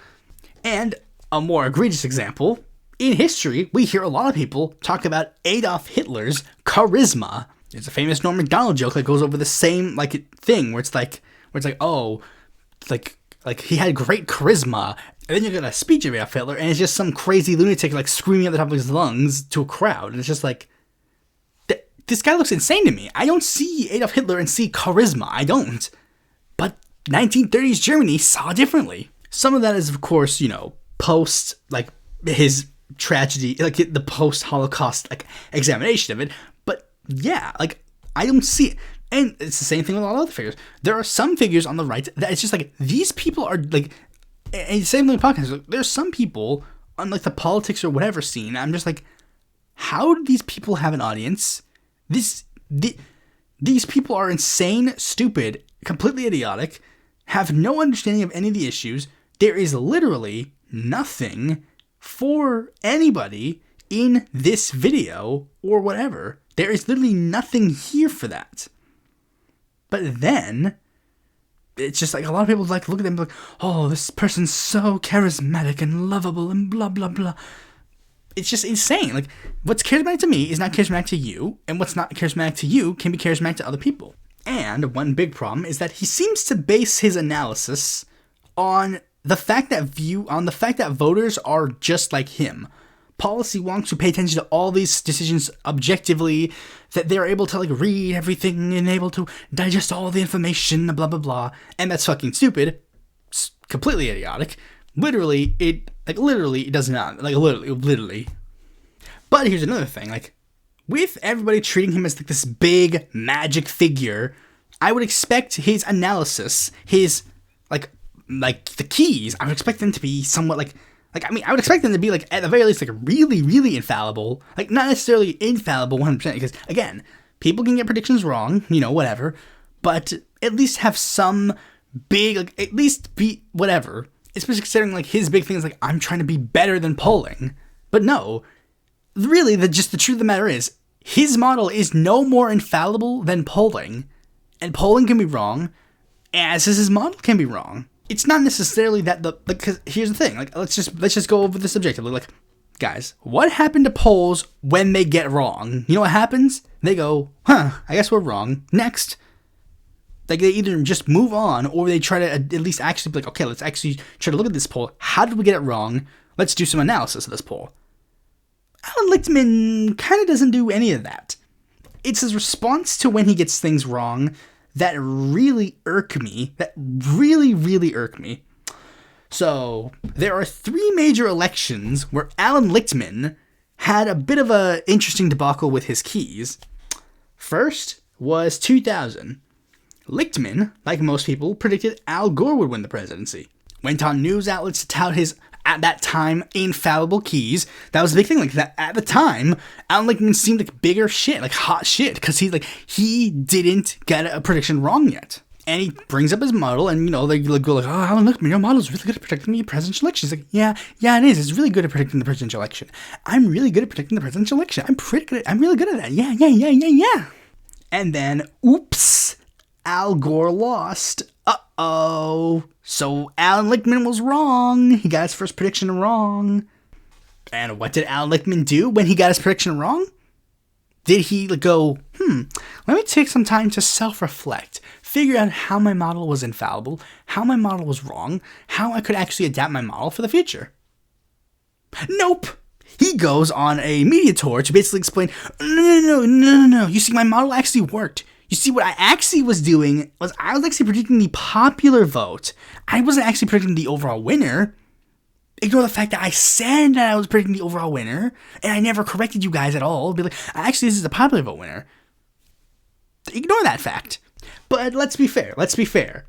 And a more egregious example, in history, we hear a lot of people talk about Adolf Hitler's charisma. There's a famous Norm Macdonald joke that goes over the same, like, thing where it's like, oh, like he had great charisma. And then you get a speech of Adolf Hitler, and it's just some crazy lunatic, like, screaming at the top of his lungs to a crowd. And it's just like, this guy looks insane to me. I don't see Adolf Hitler and see charisma. I don't. But 1930s Germany saw differently. Some of that is, of course, you know, post, like, his tragedy, like, the post-Holocaust, like, examination of it. But, yeah, like, I don't see it. And it's the same thing with a lot of other figures. There are some figures on the right that it's just like, these people are, like, and same thing with podcasts. Like, there's some people on, like, the politics or whatever scene, I'm just like, how do these people have an audience? These people are insane, stupid, completely idiotic, have no understanding of any of the issues. There is literally nothing for anybody in this video or whatever. There is literally nothing here for that. But then it's just like a lot of people like look at them like, oh, this person's so charismatic and lovable and blah blah blah. It's just insane. Like, what's charismatic to me is not charismatic to you, and what's not charismatic to you can be charismatic to other people. And one big problem is that he seems to base his analysis on the fact that voters are just like him. Policy wonks who pay attention to all these decisions objectively, that they're able to, like, read everything and able to digest all the information, blah blah blah. And that's fucking stupid. It's completely idiotic. Literally, it does not. Like, literally. But here's another thing. Like, with everybody treating him as, like, this big magic figure, I would expect his analysis, his, like the keys, I would expect them to be somewhat, I would expect them to be, like, at the very least, like, really, really infallible. Like, not necessarily infallible 100%, because, again, people can get predictions wrong, you know, whatever, but at least have some big, like, at least be whatever. Especially considering, like, his big thing is, like, I'm trying to be better than polling. But no, really, the truth of the matter is, his model is no more infallible than polling. And polling can be wrong, as his model can be wrong. It's not necessarily that because here's the thing, like, let's just go over this objectively. Like, guys, what happened to polls when they get wrong? You know what happens? They go, I guess we're wrong. Next. Like, they either just move on, or they try to at least actually be like, okay, let's actually try to look at this poll. How did we get it wrong? Let's do some analysis of this poll. Allan Lichtman kind of doesn't do any of that. It's his response to when he gets things wrong that really irk me. That really, really irk me. So, there are 3 major elections where Allan Lichtman had a bit of a interesting debacle with his keys. First was 2000. Lichtman, like most people, predicted Al Gore would win the presidency. Went on news outlets to tout his, at that time, infallible keys. That was the big thing. Like, that at the time, Allan Lichtman seemed like bigger shit, like hot shit, because he didn't get a prediction wrong yet. And he brings up his model, and, you know, they go like, oh, Allan Lichtman, your model's really good at predicting the presidential election. He's like, yeah, it is. It's really good at predicting the presidential election. I'm really good at predicting the presidential election. I'm really good at that. Yeah. And then, oops, Al Gore lost. Uh-oh. So Allan Lichtman was wrong. He got his first prediction wrong. And what did Allan Lichtman do when he got his prediction wrong? Did he go, let me take some time to self-reflect, figure out how my model was infallible, how my model was wrong, how I could actually adapt my model for the future? Nope. He goes on a media tour to basically explain, no. You see, my model actually worked. You see, what I actually was doing was I was actually predicting the popular vote. I wasn't actually predicting the overall winner. Ignore the fact that I said that I was predicting the overall winner, and I never corrected you guys at all. Be like, actually, this is the popular vote winner. Ignore that fact. But let's be fair.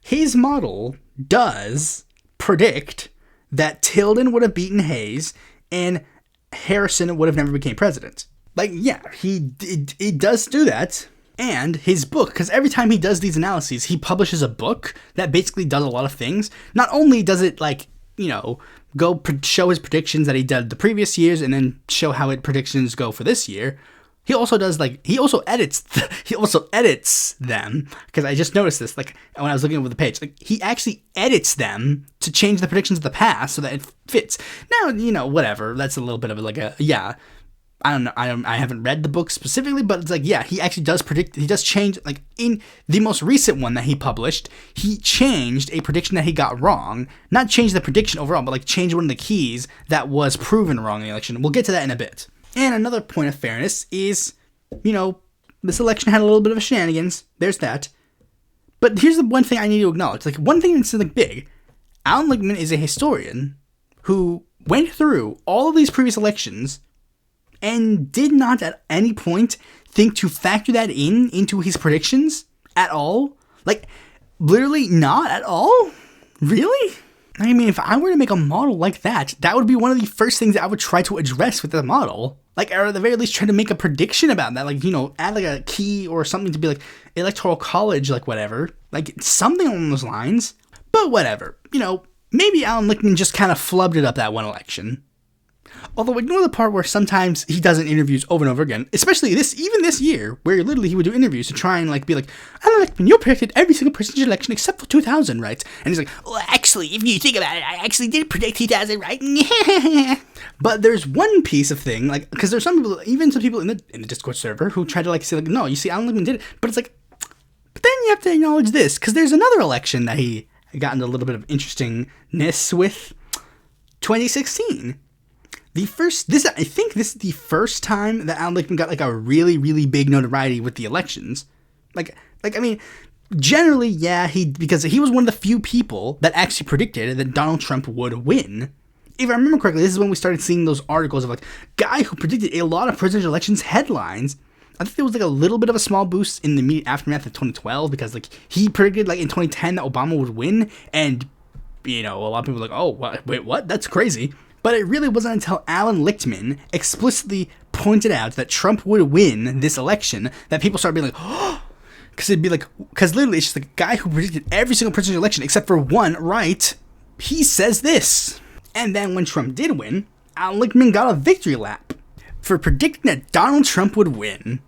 His model does predict that Tilden would have beaten Hayes and Harrison would have never became president. It does do that. And his book, because every time he does these analyses, he publishes a book that basically does a lot of things. Not only does it, go show his predictions that he did the previous years and then show how his predictions go for this year, he also does, he also edits them, because I just noticed this, when I was looking over the page, he actually edits them to change the predictions of the past so that it fits. Now, whatever, that's a little bit of I don't know, I haven't read the book specifically, but it's he actually does predict, he does change, in the most recent one that he published, he changed a prediction that he got wrong, not change the prediction overall, but change one of the keys that was proven wrong in the election. We'll get to that in a bit. And another point of fairness is, this election had a little bit of a shenanigans. There's that. But here's the one thing I need to acknowledge. One thing that's big. Allan Lichtman is a historian who went through all of these previous elections and did not at any point think to factor that into his predictions at all. Literally not at all? Really? I mean, if I were to make a model like that, that would be one of the first things that I would try to address with the model. Or at the very least, try to make a prediction about that. Add a key or something to be electoral college, whatever. Something along those lines. But whatever. Maybe Allan Lichtman just kind of flubbed it up that one election. Although ignore the part where sometimes he does interviews over and over again, especially even this year, where literally he would do interviews to try and be Allan Lichtman, you predicted every single presidential election except for 2000, right? And he's well, actually, if you think about it, I actually did predict 2000, right? But there's one piece of thing, because there's some people, even some people in the Discord server, who try to say no, you see, Allan Lichtman did it, but it's but then you have to acknowledge this, because there's another election that he got into a little bit of interestingness with, 2016. I think this is the first time that Allan Lichtman got a really, really big notoriety with the elections. I mean, generally, yeah, because he was one of the few people that actually predicted that Donald Trump would win. If I remember correctly, this is when we started seeing those articles of guy who predicted a lot of presidential elections headlines. I think there was a little bit of a small boost in the immediate aftermath of 2012 because he predicted in 2010 that Obama would win, and a lot of people were oh, wait, what? That's crazy. But it really wasn't until Allan Lichtman explicitly pointed out that Trump would win this election that people started being oh, because literally it's just the guy who predicted every single presidential election except for one right. He says this. And then when Trump did win, Allan Lichtman got a victory lap for predicting that Donald Trump would win.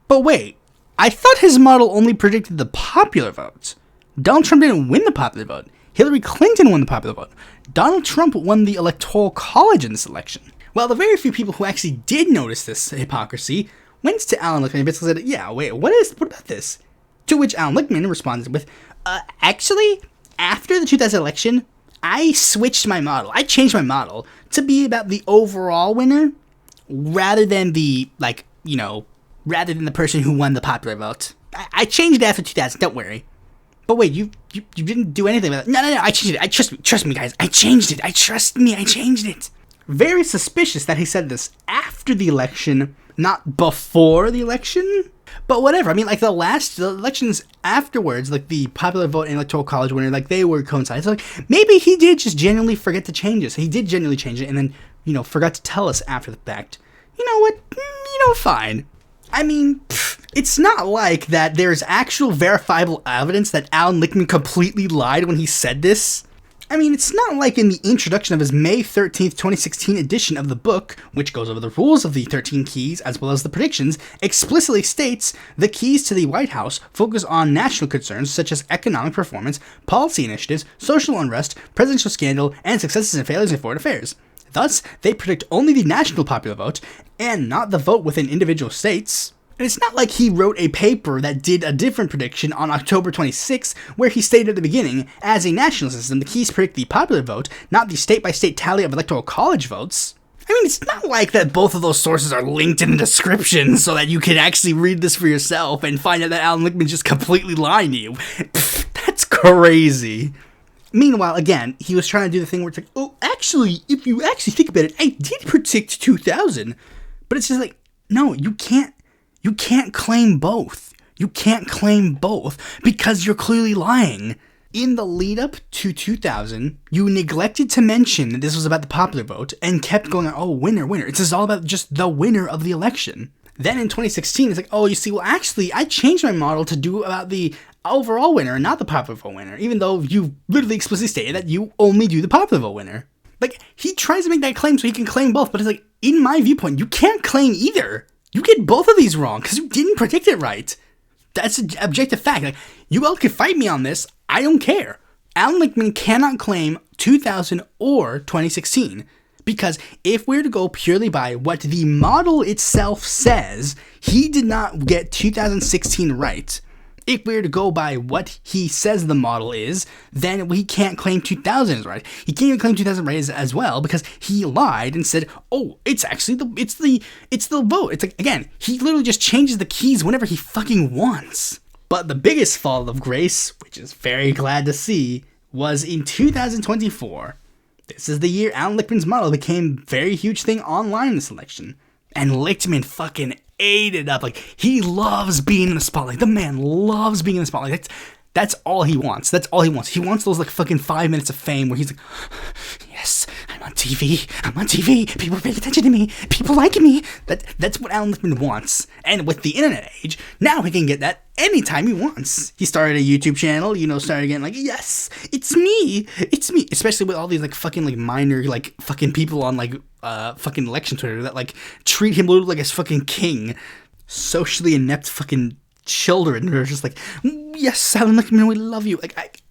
But wait, I thought his model only predicted the popular vote. Donald Trump didn't win the popular vote. Hillary Clinton won the popular vote. Donald Trump won the Electoral College in this election. Well, the very few people who actually did notice this hypocrisy went to Allan Lichtman and basically said, yeah, wait, what about this? To which Allan Lichtman responded with, actually, after the 2000 election, I switched my model. I changed my model to be about the overall winner rather than the person who won the popular vote. I changed it after 2000, don't worry. But wait, you didn't do anything with it. No, I changed it. Trust me, guys. I changed it. I changed it. Very suspicious that he said this after the election, not before the election. But whatever. I mean, the elections afterwards, the popular vote and electoral college winner, they were coinciding. So, maybe he did just genuinely forget to change it. So he did genuinely change it and then, forgot to tell us after the fact. You know what? Fine. I mean, it's not like that there's actual verifiable evidence that Allan Lichtman completely lied when he said this. I mean, it's not like in the introduction of his May 13th, 2016 edition of the book, which goes over the rules of the 13 keys as well as the predictions, explicitly states the keys to the White House focus on national concerns such as economic performance, policy initiatives, social unrest, presidential scandal, and successes and failures in foreign affairs. Thus, they predict only the national popular vote and not the vote within individual states. And it's not like he wrote a paper that did a different prediction on October 26, where he stated at the beginning, as a national system, the keys predict the popular vote, not the state-by-state tally of electoral college votes. I mean, it's not like that both of those sources are linked in the description so that you can actually read this for yourself and find out that Allan Lichtman's just completely lying to you. Pfft, that's crazy. Meanwhile, again, he was trying to do the thing where it's like, oh, actually, if you actually think about it, I did predict 2000. But it's just like, no, you can't claim both. You can't claim both because you're clearly lying. In the lead up to 2000, you neglected to mention that this was about the popular vote and kept going on, oh, winner. This is all about just the winner of the election. Then in 2016, it's like, oh, you see, well, actually, I changed my model to do about the overall winner and not the popular vote winner, even though you literally explicitly stated that you only do the popular vote winner. Like, he tries to make that claim so he can claim both, but it's like, in my viewpoint, you can't claim either. You get both of these wrong because you didn't predict it right. That's an objective fact. Like, you all can fight me on this. I don't care. Allan Lichtman cannot claim 2000 or 2016 because if we're to go purely by what the model itself says, he did not get 2016 right. If we were to go by what he says the model is, then we can't claim 2000 is right. He can't even claim 2000 right as well because he lied and said, "Oh, it's actually it's the vote." It's like, again, he literally just changes the keys whenever he fucking wants. But the biggest fall of grace, which is very glad to see, was in 2024. This is the year Allan Lichtman's model became a very huge thing online in this election, and Lichtman fucking ate it up. Like, he loves being in the spotlight. The man loves being in the spotlight. That's all he wants. That's all he wants. He wants those like fucking 5 minutes of fame where he's like, yes, I'm on TV. People pay attention to me. People like me. That's what Allan Lichtman wants. And with the internet age, now he can get that anytime he wants. He started a YouTube channel, started getting like, yes, it's me. Especially with all these like fucking like minor like fucking people on like fucking election Twitter that like treat him literally like his fucking king. Socially inept fucking children who are just like, yes, Allan Lichtman, we love you. Like,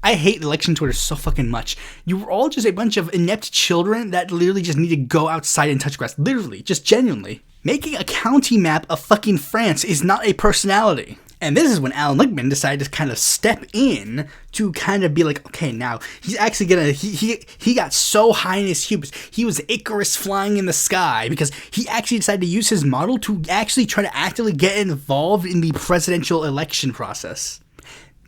I hate election Twitter so fucking much. You were all just a bunch of inept children that literally just need to go outside and touch grass. Literally, just genuinely. Making a county map of fucking France is not a personality. And this is when Allan Lichtman decided to kind of step in to kind of be like, okay, now he's actually gonna, he got so high in his hubris. He was Icarus flying in the sky because he actually decided to use his model to actually try to actively get involved in the presidential election process.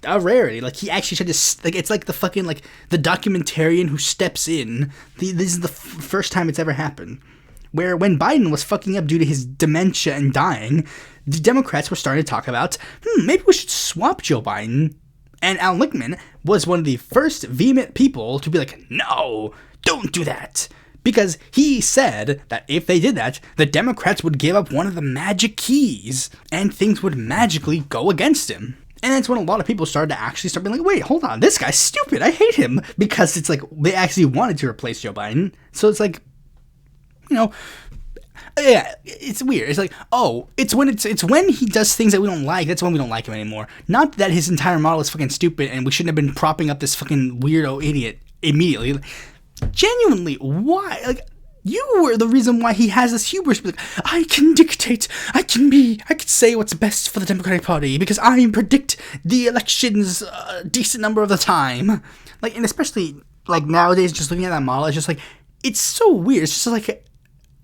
A rarity. Like, he actually tried to, like, it's like the fucking, like, the documentarian who steps in. This is the first time it's ever happened. Where when Biden was fucking up due to his dementia and dying, the Democrats were starting to talk about, maybe we should swap Joe Biden. And Allan Lichtman was one of the first vehement people to be like, no, don't do that. Because he said that if they did that, the Democrats would give up one of the magic keys and things would magically go against him. And that's when a lot of people started to actually start being like, wait, hold on, this guy's stupid, I hate him. Because it's like, they actually wanted to replace Joe Biden. So it's like, yeah, it's weird. It's like, oh, it's when he does things that we don't like, that's when we don't like him anymore. Not that his entire model is fucking stupid and we shouldn't have been propping up this fucking weirdo idiot immediately. Like, genuinely, why? Like, you were the reason why he has this hubris. Like, I can dictate, I can say what's best for the Democratic Party because I predict the elections a decent number of the time. Like, and especially, like, nowadays, just looking at that model, it's just like, it's so weird. It's just like,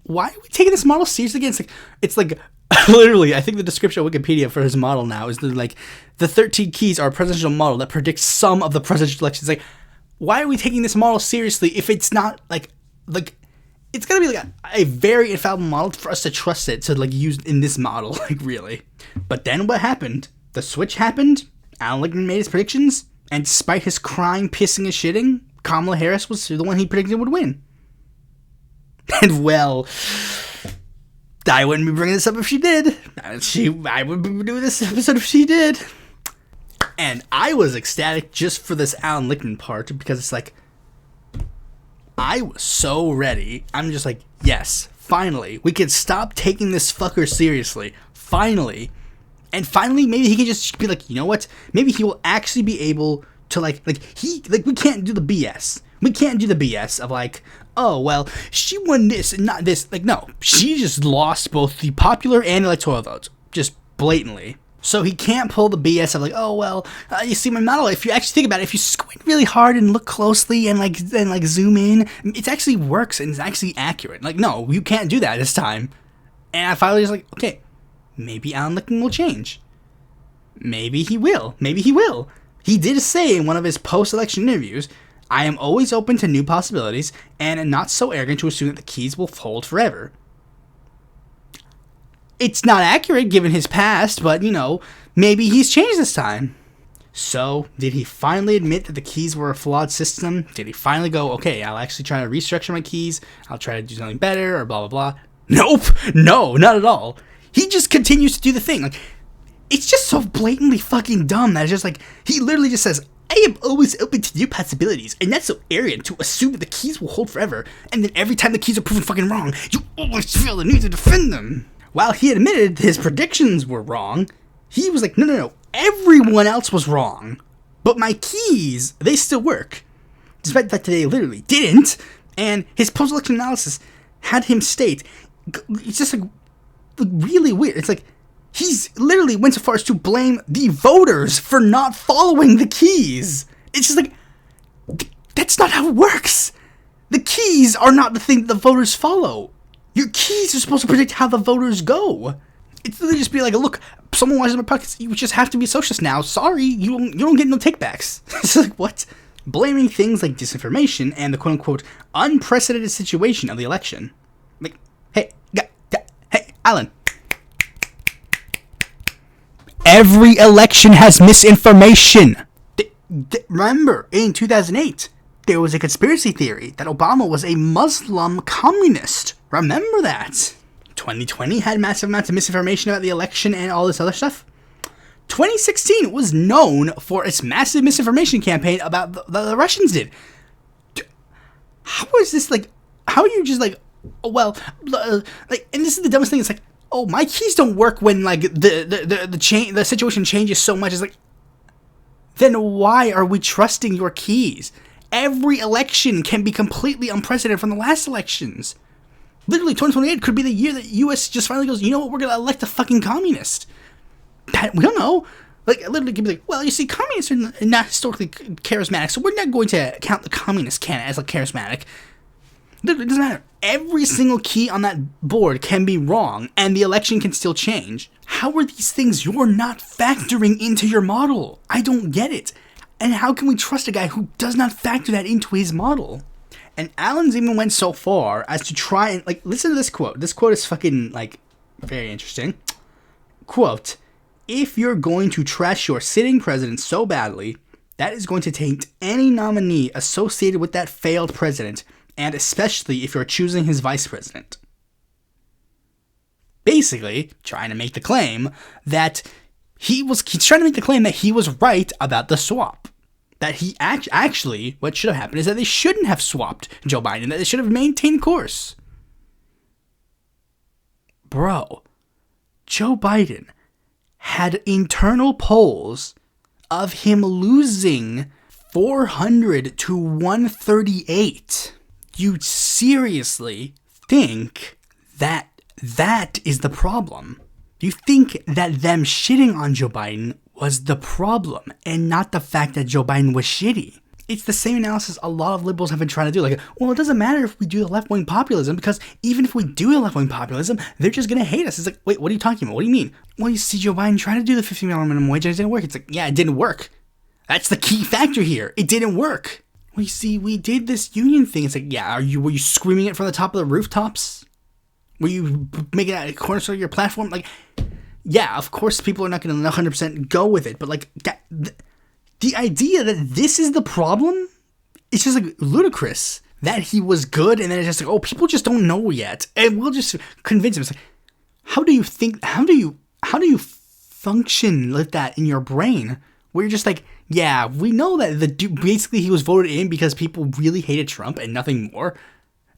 why are we taking this model seriously again? It's like literally, I think the description of Wikipedia for his model now is like, the 13 keys are a presidential model that predicts some of the presidential elections. Like, why are we taking this model seriously if it's not like it's gonna be like a very infallible model for us to trust it to like use in this model, like, really. But then what happened? The switch happened. Allan Lichtman made his predictions, and despite his crying, pissing, and shitting, Kamala Harris was the one he predicted would win. And well, I wouldn't be bringing this up if she did. I would be doing this episode if she did. And I was ecstatic just for this Allan Lichtman part because it's like, I was so ready. I'm just like, yes, finally, we can stop taking this fucker seriously. Finally. And finally, maybe he can just be like, you know what? Maybe he will actually be able to we can't do the BS. We can't do the BS of like, oh, well, she won this and not this. Like, no, she just lost both the popular and electoral votes, just blatantly. So he can't pull the BS of like, oh, well, you see my model. If you actually think about it, if you squint really hard and look closely and like zoom in, it actually works and it's actually accurate. Like, no, you can't do that this time. And I finally was like, okay, maybe Allan Lichtman will change. Maybe he will. Maybe he will. He did say in one of his post-election interviews, I am always open to new possibilities and am not so arrogant to assume that the keys will hold forever. It's not accurate given his past, but, maybe he's changed this time. So, did he finally admit that the keys were a flawed system? Did he finally go, okay, I'll actually try to restructure my keys, I'll try to do something better, or blah, blah, blah? Nope! No, not at all. He just continues to do the thing. Like, it's just so blatantly fucking dumb that it's just like, he literally just says, I am always open to new possibilities, and that's so arrogant to assume that the keys will hold forever, and then every time the keys are proven fucking wrong, you always feel the need to defend them. While he admitted his predictions were wrong, he was like, no, everyone else was wrong. But my keys, they still work. Despite the fact that they literally didn't, and his post-election analysis had him state, it's just like really weird. It's like, he's literally went so far as to blame the voters for not following the keys. It's just like, that's not how it works. The keys are not the thing that the voters follow. Your keys are supposed to predict how the voters go. It's literally just be like, look, someone watches my pockets, you just have to be a socialist now. Sorry, you don't get no takebacks. It's like, what? Blaming things like disinformation and the quote-unquote unprecedented situation of the election. Like, hey, Allan. Every election has misinformation. Remember, in 2008, there was a conspiracy theory that Obama was a Muslim communist. Remember that. 2020 had massive amounts of misinformation about the election and all this other stuff. 2016 was known for its massive misinformation campaign about the Russians did. How is this like, how are you just like, oh, well, like, and this is the dumbest thing, it's like, oh, my keys don't work when like the situation changes so much. It's like, then why are we trusting your keys? Every election can be completely unprecedented from the last elections. Literally, 2028 could be the year that U.S. just finally goes, you know what, we're going to elect a fucking communist. That, we don't know. Like, literally could be like, well, you see, communists are not historically charismatic, so we're not going to count the communist candidate as like charismatic. Literally, it doesn't matter. Every single key on that board can be wrong, and the election can still change. How are these things you're not factoring into your model? I don't get it. And how can we trust a guy who does not factor that into his model? And Allan's even went so far as to try and, like, listen to this quote. This quote is fucking, like, very interesting. Quote, if you're going to trash your sitting president so badly, that is going to taint any nominee associated with that failed president, and especially if you're choosing his vice president. Basically, trying to make the claim that he's trying to make the claim that he was right about the swap. That he actually, what should have happened is that they shouldn't have swapped Joe Biden, that they should have maintained course. Bro, Joe Biden had internal polls of him losing 400 to 138. You seriously think that is the problem? You think that them shitting on Joe Biden was the problem and not the fact that Joe Biden was shitty? It's the same analysis a lot of liberals have been trying to do. Like, well, it doesn't matter if we do the left-wing populism, because even if we do the left-wing populism, they're just going to hate us. It's like, wait, what are you talking about? What do you mean? Well, you see Joe Biden trying to do the $15 minimum wage and it didn't work. It's like, yeah, it didn't work. That's the key factor here. It didn't work. Well, you see, we did this union thing. It's like, yeah, were you screaming it from the top of the rooftops? Were you making it a cornerstone of your platform? Like, yeah, of course people are not going to 100% go with it, but like, the idea that this is the problem, it's just like ludicrous. That he was good, and then it's just like, oh, people just don't know yet, and we'll just convince him. It's like, how do you think? How do you function with that in your brain? Where you're just like, yeah, we know that the dude, basically he was voted in because people really hated Trump and nothing more.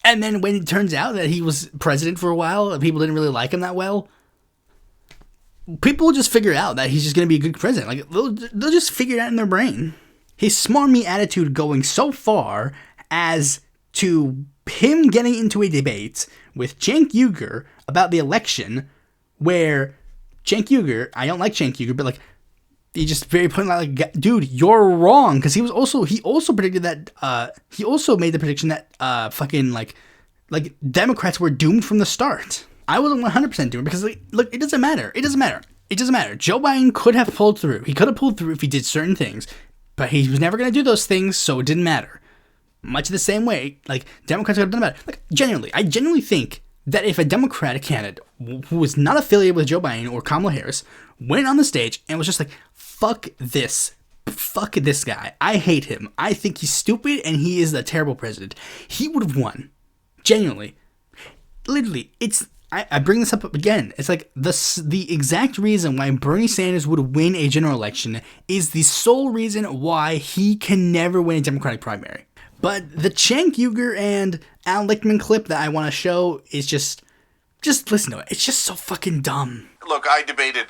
And then when it turns out that he was president for a while, and people didn't really like him that well, people will just figure out that he's just going to be a good president. Like, they'll just figure it out in their brain. His smarmy attitude going so far as to him getting into a debate with Cenk Uygur about the election, where Cenk Uygur, I don't like Cenk Uygur, but like, he just very putting out like, dude, you're wrong, because he also predicted that he also made the prediction that fucking like Democrats were doomed from the start. I wasn't 100% doomed because like, look, it doesn't matter. It doesn't matter. Joe Biden could have pulled through. He could have pulled through if he did certain things, but he was never going to do those things, so it didn't matter. Much the same way, like, Democrats could have done better. Like, I genuinely think that if a Democratic candidate who was not affiliated with Joe Biden or Kamala Harris went on the stage and was just like, fuck this guy, I hate him, I think he's stupid and he is a terrible president, he would have won. Genuinely. Literally, I bring this up again. It's like the exact reason why Bernie Sanders would win a general election is the sole reason why he can never win a Democratic primary. But the Cenk Uygur and Allan Lichtman clip that I want to show is just listen to it. It's just so fucking dumb. Look, I debated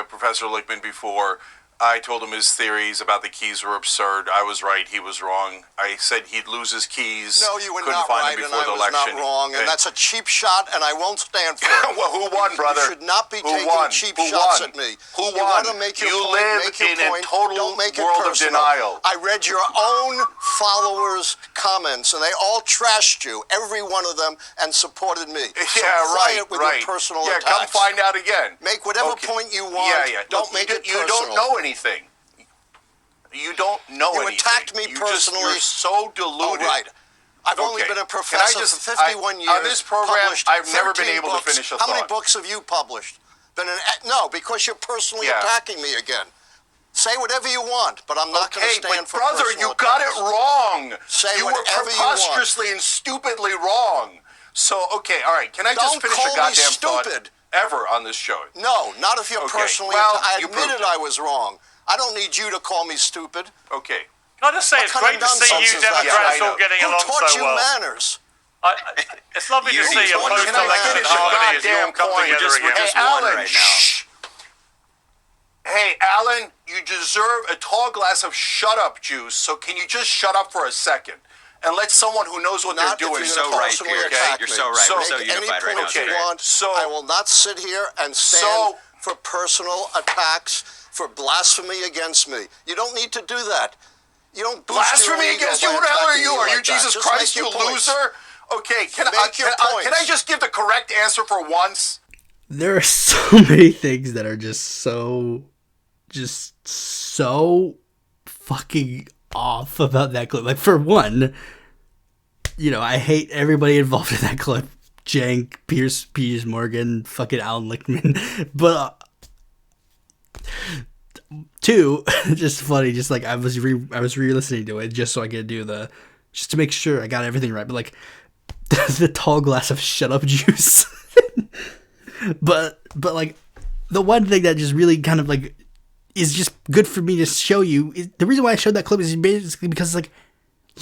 Professor Lichtman before. I told him his theories about the keys were absurd. I was right. He was wrong. I said he'd lose his keys. No, you were Couldn't not find right, them and before I the was election. not wrong. And that's a cheap shot, and I won't stand for it. Well, who won, brother? You should not be Who taking won? cheap Who shots won? at me. Who You won? want to make your You point, live make your in a point. total Don't make it world of personal. denial. I read your own followers' comments, and they all trashed you, every one of them, and supported me. So quiet with your personal attacks. Come find out again. Make whatever point you want. Don't make it personal. You don't know anything. You don't know anything. You attacked me personally. You're so deluded. Oh, right. I've only been a professor for 51 years. On this program, I've never been able to finish a thought. How many books have you published? No, because you're personally attacking me again. Say whatever you want, but I'm not going to stand for brother, personal you got it attacks. wrong. Say you were whatever you want. preposterously and stupidly wrong. So, okay, all right. Can I just finish a goddamn thought ever on this show? No, not if you're personally. I admitted I was wrong. I don't need you to call me stupid. Okay. Can I just say, it's great to see you Democrats all getting along so well. Who taught you manners? It's lovely to see a post-election harmony as you all come together again. Hey, Allan, right now. Hey, Allan, you deserve a tall glass of shut-up juice, so can you just shut up for a second? And let someone who knows what they're doing. You're so right, Pierre. You're so right. We're so unified right now. You want, I will not sit here and stand for personal attacks, for blasphemy against me. You don't need to do that. You don't blasphemy against you? Who the hell are you? Are you Jesus Christ, you loser? Okay, can I just give the correct answer for once? There are so many things that are just so fucking off about that clip. Like, for one, I hate everybody involved in that clip. Cenk, Piers Morgan, fucking Allan Lichtman. But two, just funny, just like I was re-listening to it just so I could do just to make sure I got everything right. But like the tall glass of shut up juice. but like the one thing that just really kind of like is just good for me to show you is the reason why I showed that clip is basically because like,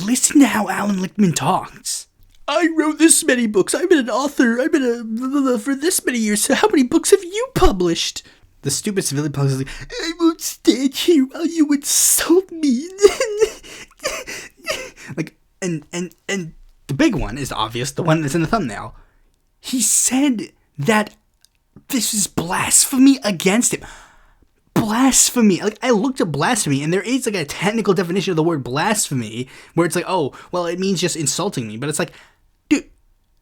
listen to how Allan Lichtman talks. I wrote this many books. I've been an author. I've been for this many years. So how many books have you published? The stupid civilian public is like, I won't stand here while you insult me. Like, and the big one is obvious, the one that's in the thumbnail. He said that this is blasphemy against him. Blasphemy. Like, I looked at blasphemy, and there is like a technical definition of the word blasphemy, where it's like, oh, well, it means just insulting me. But it's like, dude,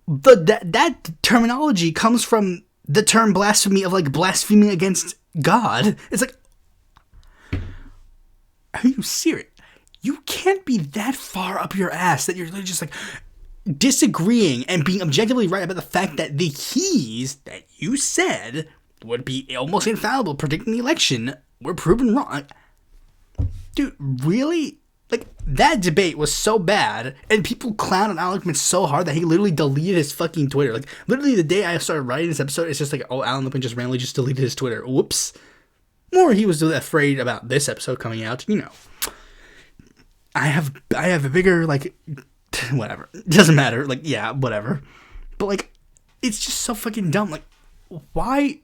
that terminology comes from the term blasphemy of like blaspheming against God. It's like, are you serious? You can't be that far up your ass that you're literally just like disagreeing and being objectively right about the fact that the keys that you said would be almost infallible predicting the election were proven wrong. Dude, really? Like, that debate was so bad, and people clown on Allan Lichtman so hard that he literally deleted his fucking Twitter. Like, literally the day I started writing this episode, it's just like, oh, Allan Lichtman just randomly just deleted his Twitter. Whoops. Or he was afraid about this episode coming out, I have a bigger, like, whatever. It doesn't matter. Like, yeah, whatever. But, like, it's just so fucking dumb. Like, why?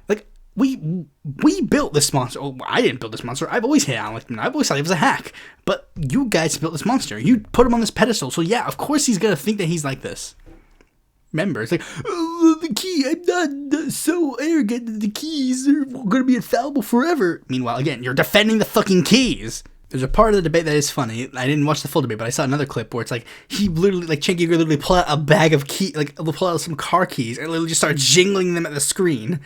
Like, we built this monster. Oh, I didn't build this monster. I've always hated Allan Lichtman. I've always thought he was a hack. But you guys built this monster. You put him on this pedestal. So yeah, of course he's going to think that he's like this. Remember, it's like, oh, the key, I'm not so arrogant that the keys are going to be infallible forever. Meanwhile, again, you're defending the fucking keys. There's a part of the debate that is funny. I didn't watch the full debate, but I saw another clip where it's like, he literally, like, Cenk Uygur literally pull out a bag of keys, like, pull out some car keys, and literally just start jingling them at the screen.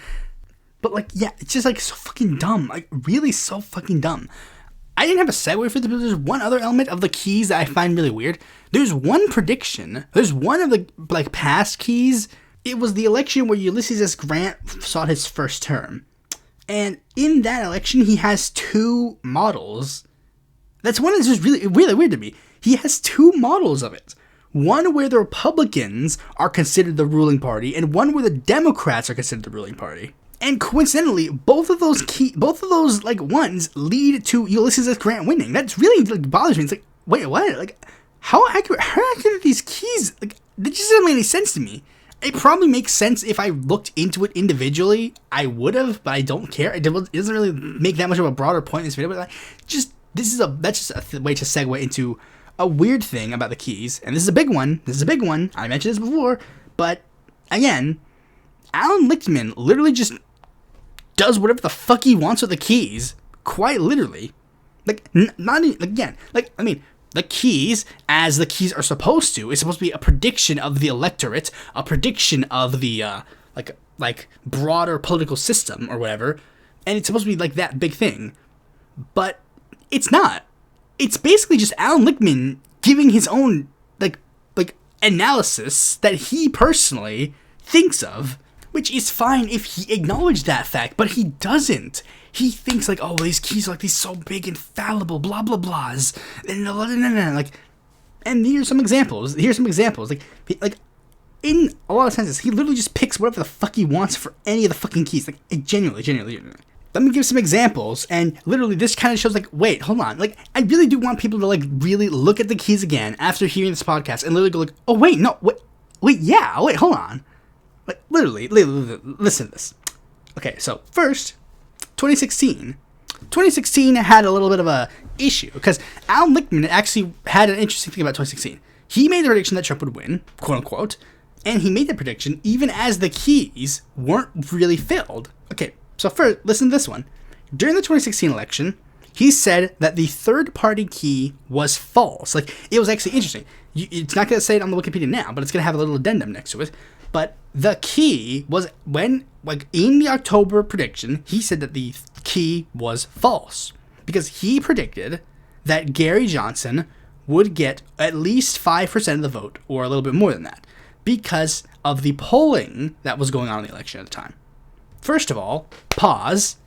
But, like, yeah, it's just, like, so fucking dumb. Like, really so fucking dumb. I didn't have a segue for this, but there's one other element of the keys that I find really weird. There's one prediction. There's one of the, like, past keys. It was the election where Ulysses S. Grant sought his first term. And in that election, he has 2 models. That's one that's just really, really weird to me. He has 2 models of it. One where the Republicans are considered the ruling party, and one where the Democrats are considered the ruling party. And coincidentally, both of those like ones lead to Ulysses S. Grant winning. That's really like bothers me. It's like, wait, what? Like, how accurate are these keys? Like, that just doesn't make any sense to me. It probably makes sense if I looked into it individually. I would have, but I don't care. It doesn't really make that much of a broader point in this video. But like, that's just a way to segue into a weird thing about the keys. And this is a big one. I mentioned this before, but again, Allan Lichtman literally just does whatever the fuck he wants with the keys, quite literally. Like, not even, again, like, I mean, the keys, as the keys are supposed to, is supposed to be a prediction of the electorate, a prediction of the, like, broader political system, or whatever, and it's supposed to be, like, that big thing. But it's not. It's basically just Allan Lichtman giving his own, like, analysis that he personally thinks of, which is fine if he acknowledged that fact, but he doesn't. He thinks like, oh, these keys are like these so big, infallible, blah blah blahs, and like, and here's some examples. Like in a lot of senses, he literally just picks whatever the fuck he wants for any of the fucking keys. Like, genuinely. Let me give some examples, and literally this kind of shows like, wait, hold on. Like, I really do want people to like really look at the keys again after hearing this podcast and literally go like, oh wait, no, wait, hold on. Like, literally, listen to this. Okay, so first, 2016. 2016 had a little bit of a issue, because Allan Lichtman actually had an interesting thing about 2016. He made the prediction that Trump would win, quote unquote, and he made that prediction even as the keys weren't really filled. Okay, so first, listen to this one. During the 2016 election, he said that the third-party key was false. Like, it was actually interesting. It's not going to say it on the Wikipedia now, but it's going to have a little addendum next to it. But the key was when, like, in the October prediction, he said that the key was false. Because he predicted that Gary Johnson would get at least 5% of the vote, or a little bit more than that, because of the polling that was going on in the election at the time. First of all, pause.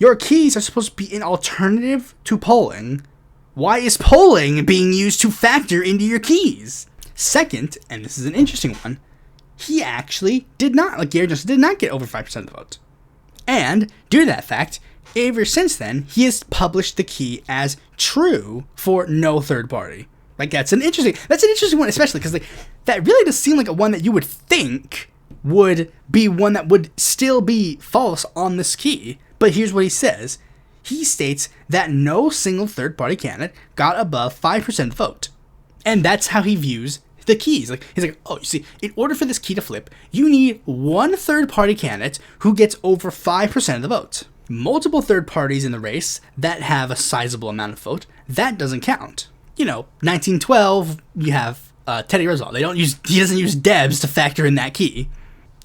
Your keys are supposed to be an alternative to polling. Why is polling being used to factor into your keys? Second, and this is an interesting one, he actually did not, like Gary Johnson, did not get over 5% of the vote. And due to that fact, ever since then, he has published the key as true for no third party. Like, that's an interesting one, especially because like, that really does seem like a one that you would think would be one that would still be false on this key. But here's what he says. He states that no single third-party candidate got above 5% of the vote. And that's how he views the keys. Like, he's like, oh, you see, in order for this key to flip, you need one third-party candidate who gets over 5% of the vote. Multiple third parties in the race that have a sizable amount of vote, that doesn't count. You know, 1912, you have Teddy Roosevelt. He doesn't use Debs to factor in that key.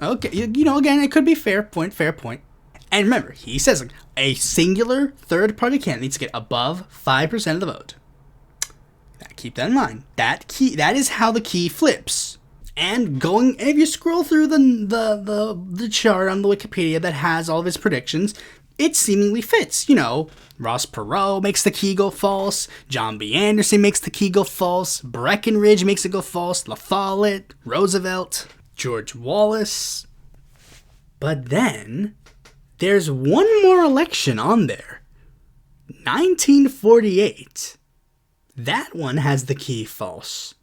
Okay, you know, again, it could be fair point. And remember, he says like, a singular third-party candidate needs to get above 5% of the vote. Keep that in mind. That is how the key flips. And if you scroll through the chart on the Wikipedia that has all of his predictions, it seemingly fits. You know, Ross Perot makes the key go false. John B. Anderson makes the key go false. Breckinridge makes it go false. La Follette, Roosevelt, George Wallace. But then there's one more election on there. 1948. That one has the key false.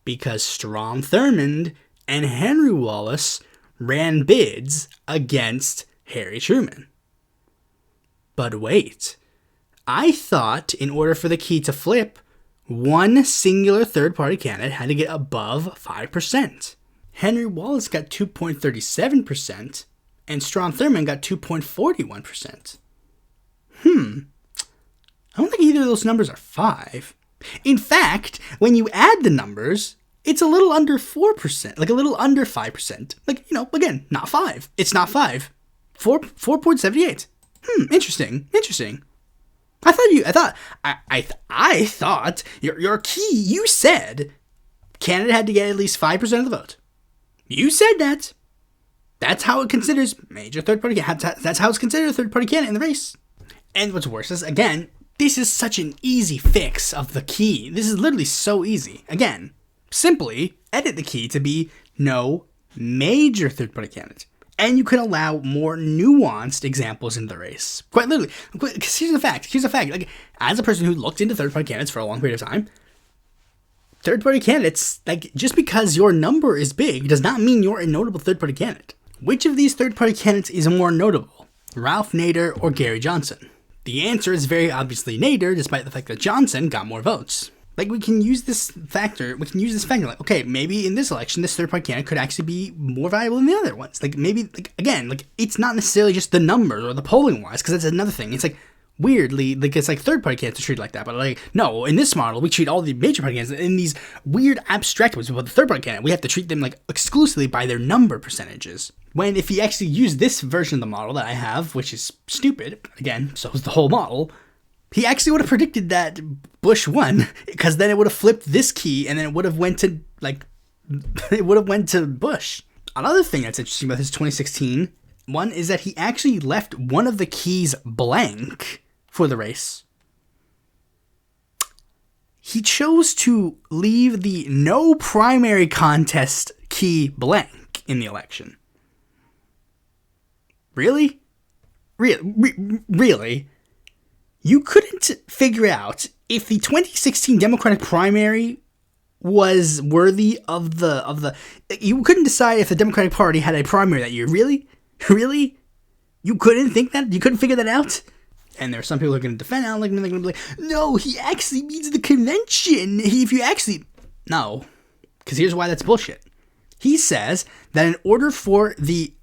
Because Strom Thurmond and Henry Wallace ran bids against Harry Truman. But wait, I thought in order for the key to flip, one singular third-party candidate had to get above 5%. Henry Wallace got 2.37%, and Strom Thurmond got 2.41%. I don't think either of those numbers are 5. In fact, when you add the numbers, it's a little under 4%, like a little under 5%. Like, again, not 5. It's not 5. 4.78. Interesting. I thought your key, you said Canada had to get at least 5% of the vote. You said that. That's how it considers major third-party. That's how it's considered a third-party candidate in the race. And what's worse is, again, this is such an easy fix of the key. This is literally so easy. Again, simply edit the key to be no major third-party candidate. And you can allow more nuanced examples in the race. Quite literally. Because here's the fact. Like, as a person who looked into third-party candidates for a long period of time, third-party candidates, like, just because your number is big does not mean you're a notable third-party candidate. Which of these third-party candidates is more notable? Ralph Nader or Gary Johnson? The answer is very obviously Nader, despite the fact that Johnson got more votes. Like, we can use this factor, like, okay, maybe in this election, this third-party candidate could actually be more valuable than the other ones. Like, maybe, like, again, like, it's not necessarily just the numbers or the polling-wise, because that's another thing. It's like, weirdly, like, it's like third-party candidates are treated like that, but, like, no, in this model, we treat all the major party candidates in these weird abstract ways, but the third-party candidate, we have to treat them, like, exclusively by their number percentages. When if you actually use this version of the model that I have, which is stupid, again, so is the whole model, he actually would have predicted that Bush won, because then it would have flipped this key, and then it would have went to, like, Bush. Another thing that's interesting about his 2016 one is that he actually left one of the keys blank for the race. He chose to leave the no primary contest key blank in the election. Really? Really? You couldn't figure out if the 2016 Democratic primary was worthy of the you couldn't decide if the Democratic Party had a primary that year. Really? You couldn't think that? You couldn't figure that out? And there are some people who are going to defend Allan Lichtman. They're going to be like, no, he actually means the convention. No. Because here's why that's bullshit. He says that in order for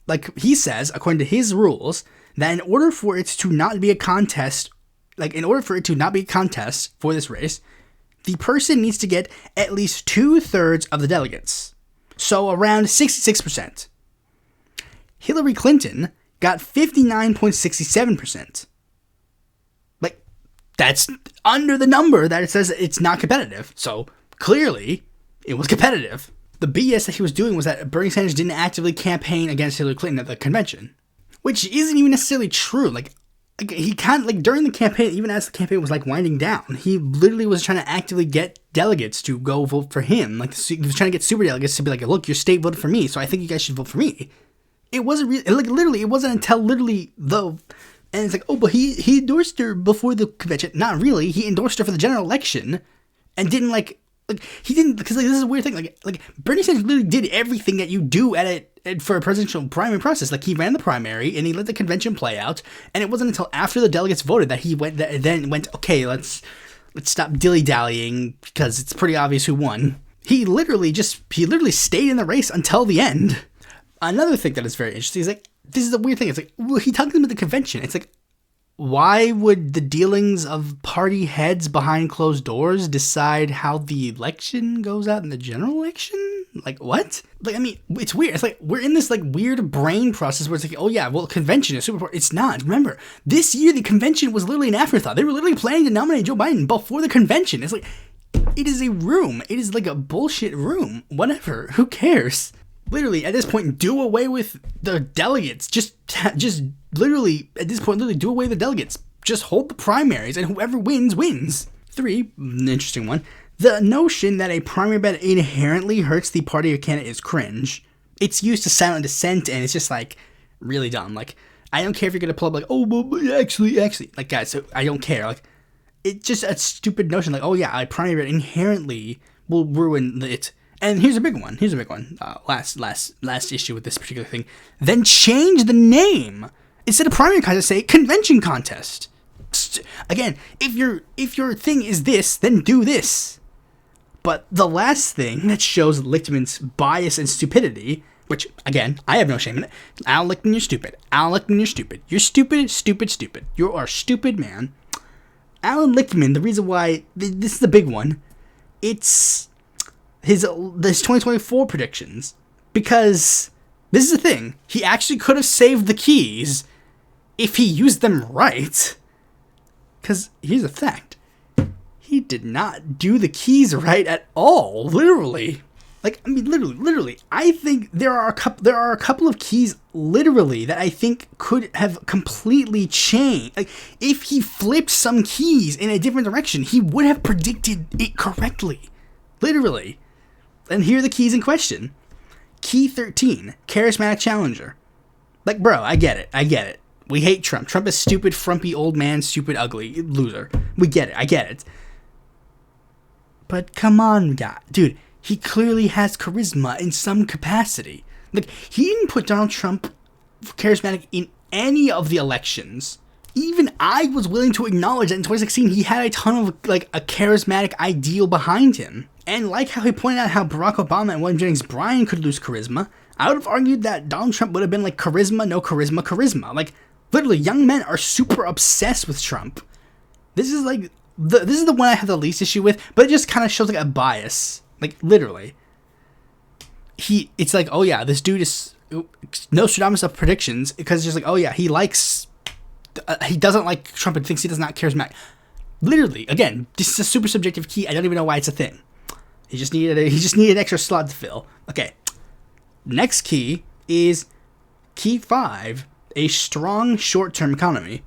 according to his rules, that in order for it to not be a contest, for this race, the person needs to get at least 2/3 of the delegates. So around 66%. Hillary Clinton got 59.67%. Like, that's under the number that it says it's not competitive. So clearly, it was competitive. The BS that he was doing was that Bernie Sanders didn't actively campaign against Hillary Clinton at the convention, which isn't even necessarily true. Like he kind of, during the campaign, even as the campaign was winding down, he literally was trying to actively get delegates to go vote for him. He was trying to get super delegates to be like, look, your state voted for me, so I think you guys should vote for me. It wasn't really, it wasn't until literally and it's like, oh, but he endorsed her before the convention. Not really. He endorsed her for the general election and didn't he didn't, because this is a weird thing. Like Bernie Sanders literally did everything that you do for a presidential primary process. Like, he ran the primary and he let the convention play out. And it wasn't until after the delegates voted that he went, okay, let's stop dilly dallying because it's pretty obvious who won. He literally stayed in the race until the end. Another thing that is very interesting is this is a weird thing. It's he talked to them at the convention. It's why would the dealings of party heads behind closed doors decide how the election goes out in the general election? What? It's weird. It's we're in this weird brain process where it's oh yeah, well, convention is super important. It's not. Remember, this year the convention was literally an afterthought. They were literally planning to nominate Joe Biden before the convention. It's it is a room. It is a bullshit room. Whatever. Who cares? Literally, at this point, do away with the delegates. Just literally, at this point, do away with the delegates. Just hold the primaries, and whoever wins. 3, an interesting one. The notion that a primary ballot inherently hurts the party or candidate is cringe. It's used to silent dissent, and it's just, really dumb. I don't care if you're going to pull up, oh, but actually, guys, so I don't care. It's just a stupid notion, oh, yeah, a primary ballot inherently will ruin it. And here's a big one. Last issue with this particular thing. Then change the name. Instead of primary contest, say convention contest. Again, if your thing is this, then do this. But the last thing that shows Lichtman's bias and stupidity, which, again, I have no shame in it. Allan Lichtman, you're stupid. Allan Lichtman, you're stupid. You're stupid, stupid, stupid. You are stupid, man. Allan Lichtman, the reason why, this is the big one, it's his 2024 predictions. Because, this is the thing, he actually could have saved the keys if he used them right. Because, here's a fact. He did not do the keys right at all, literally. Like, I mean, literally. I think there are a couple of keys, literally, that I think could have completely changed. Like, if he flipped some keys in a different direction, he would have predicted it correctly. Literally. And here are the keys in question. Key 13, charismatic challenger. Like, bro, I get it. We hate Trump. Trump is stupid, frumpy, old man, stupid, ugly, loser. We get it. I get it. But come on, guy. Dude, he clearly has charisma in some capacity. Like, he didn't put Donald Trump charismatic in any of the elections. Even I was willing to acknowledge that in 2016 he had a ton of, like, a charismatic ideal behind him. And like how he pointed out how Barack Obama and William Jennings Bryan could lose charisma, I would have argued that Donald Trump would have been like charisma, no charisma, charisma. Like, literally, young men are super obsessed with Trump. This is like, this is the one I have the least issue with, but it just kind of shows like a bias. Like, literally. It's like, oh yeah, this dude is Nostradamus of predictions, because it's just like, oh yeah, he doesn't like Trump and thinks he does not charismatic. Literally, again, this is a super subjective key. I don't even know why it's a thing. He just needed an extra slot to fill. Okay. Next key is key 5, a strong short-term economy.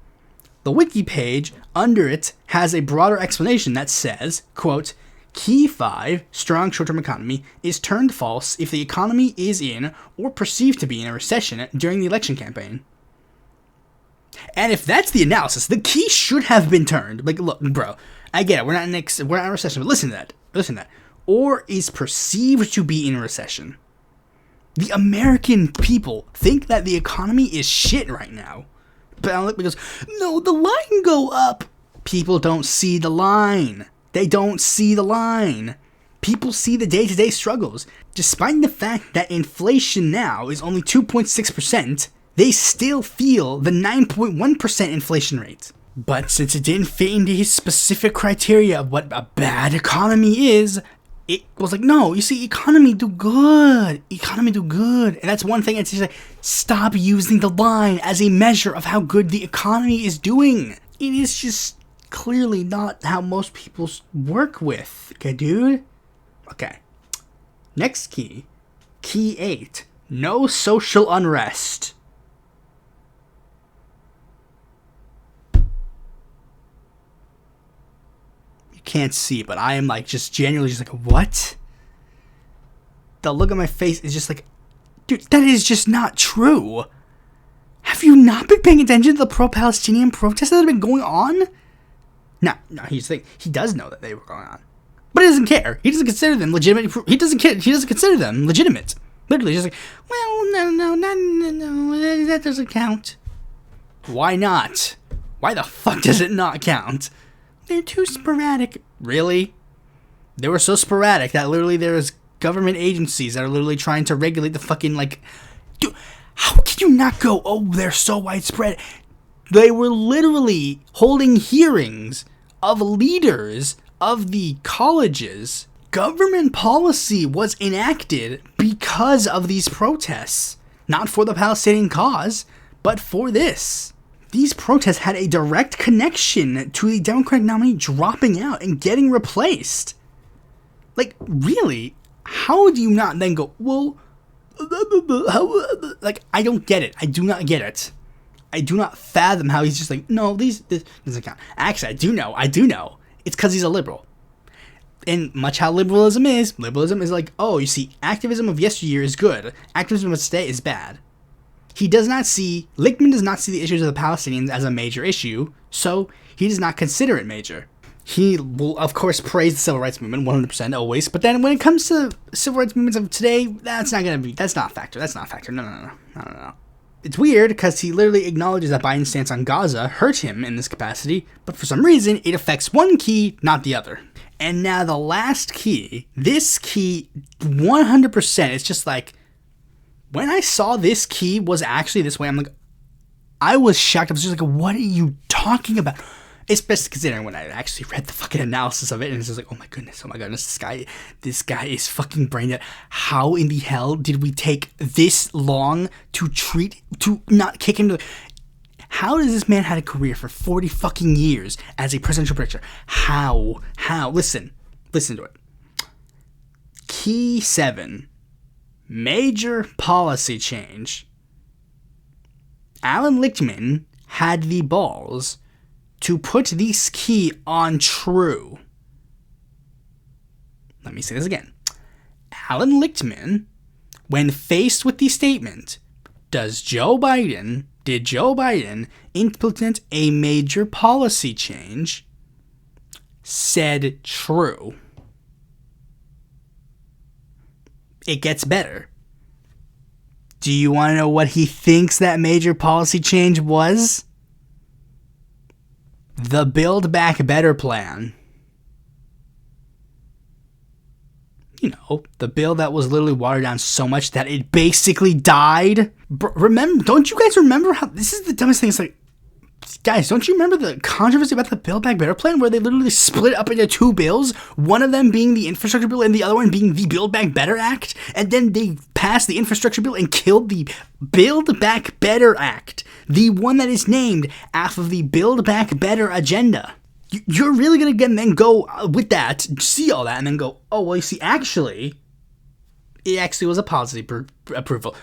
The wiki page under it has a broader explanation that says, quote, Key 5, strong short-term economy, is turned false if the economy is in or perceived to be in a recession during the election campaign. And if that's the analysis, the key should have been turned. Like, look, bro, I get it. We're not in a recession, but listen to that. Or is perceived to be in a recession. The American people think that the economy is shit right now. But Allan Lichtman goes, no, the line go up. People don't see the line. They don't see the line. People see the day-to-day struggles. Despite the fact that inflation now is only 2.6%, they still feel the 9.1% inflation rate. But since it didn't fit into his specific criteria of what a bad economy is, it was like, no, you see, economy do good. And that's one thing. It's just like, stop using the line as a measure of how good the economy is doing. It is just clearly not how most people work with. Okay, dude? Okay. Next key. Key 8. No social unrest. Can't see, but I am like just genuinely just like, what? The look on my face is just like, dude, that is just not true. Have you not been paying attention to the pro-Palestinian protests that have been going on? No, here's the thing. He does know that they were going on, but he doesn't care. He doesn't consider them legitimate. He doesn't consider them legitimate. Literally, just like, well, no, that doesn't count. Why not? Why the fuck does it not count? They're too sporadic. Really? They were so sporadic that literally there's government agencies that are literally trying to regulate the fucking, like... Dude, how can you not go, oh, they're so widespread? They were literally holding hearings of leaders of the colleges. Government policy was enacted because of these protests. Not for the Palestinian cause, but for this. These protests had a direct connection to the Democratic nominee dropping out and getting replaced. Like, really? How do you not then go, well, like, I don't get it. I do not get it. I do not fathom how he's just like, no, this doesn't count. Actually, I do know. It's because he's a liberal. And much how liberalism is like, oh, you see, activism of yesteryear is good. Activism of today is bad. Lichtman does not see the issues of the Palestinians as a major issue, so he does not consider it major. he will, of course, praise the civil rights movement 100% always. But then when it comes to civil rights movements of today, that's not a factor. That's not a factor. No. It's weird because he literally acknowledges that Biden's stance on Gaza hurt him in this capacity, but for some reason, it affects one key, not the other. And now the last key, this key, 100%, it's just like, when I saw this key was actually this way, I'm like, I was shocked. I was just like, what are you talking about? Especially considering when I actually read the fucking analysis of it, and it's just like, oh my goodness, this guy is fucking brain dead. How in the hell did we take this long to not kick him to... How does this man had a career for 40 fucking years as a presidential predictor? How? Listen to it. Key 7. Major policy change. Allan Lichtman had the balls to put this key on true. Let me say this again. Allan Lichtman, when faced with the statement, did Joe Biden implement a major policy change, said true. It gets better. Do you want to know what he thinks that major policy change was? The Build Back Better plan. You know, the bill that was literally watered down so much that it basically died. Don't you guys remember how... This is the dumbest thing. It's like, guys, don't you remember the controversy about the Build Back Better plan where they literally split up into 2 bills, one of them being the infrastructure bill and the other one being the Build Back Better Act, and then they passed the infrastructure bill and killed the Build Back Better Act, the one that is named after the Build Back Better agenda. You're really going to get and then go with that, see all that, and then go, oh, well, you see, it actually was a positive approval.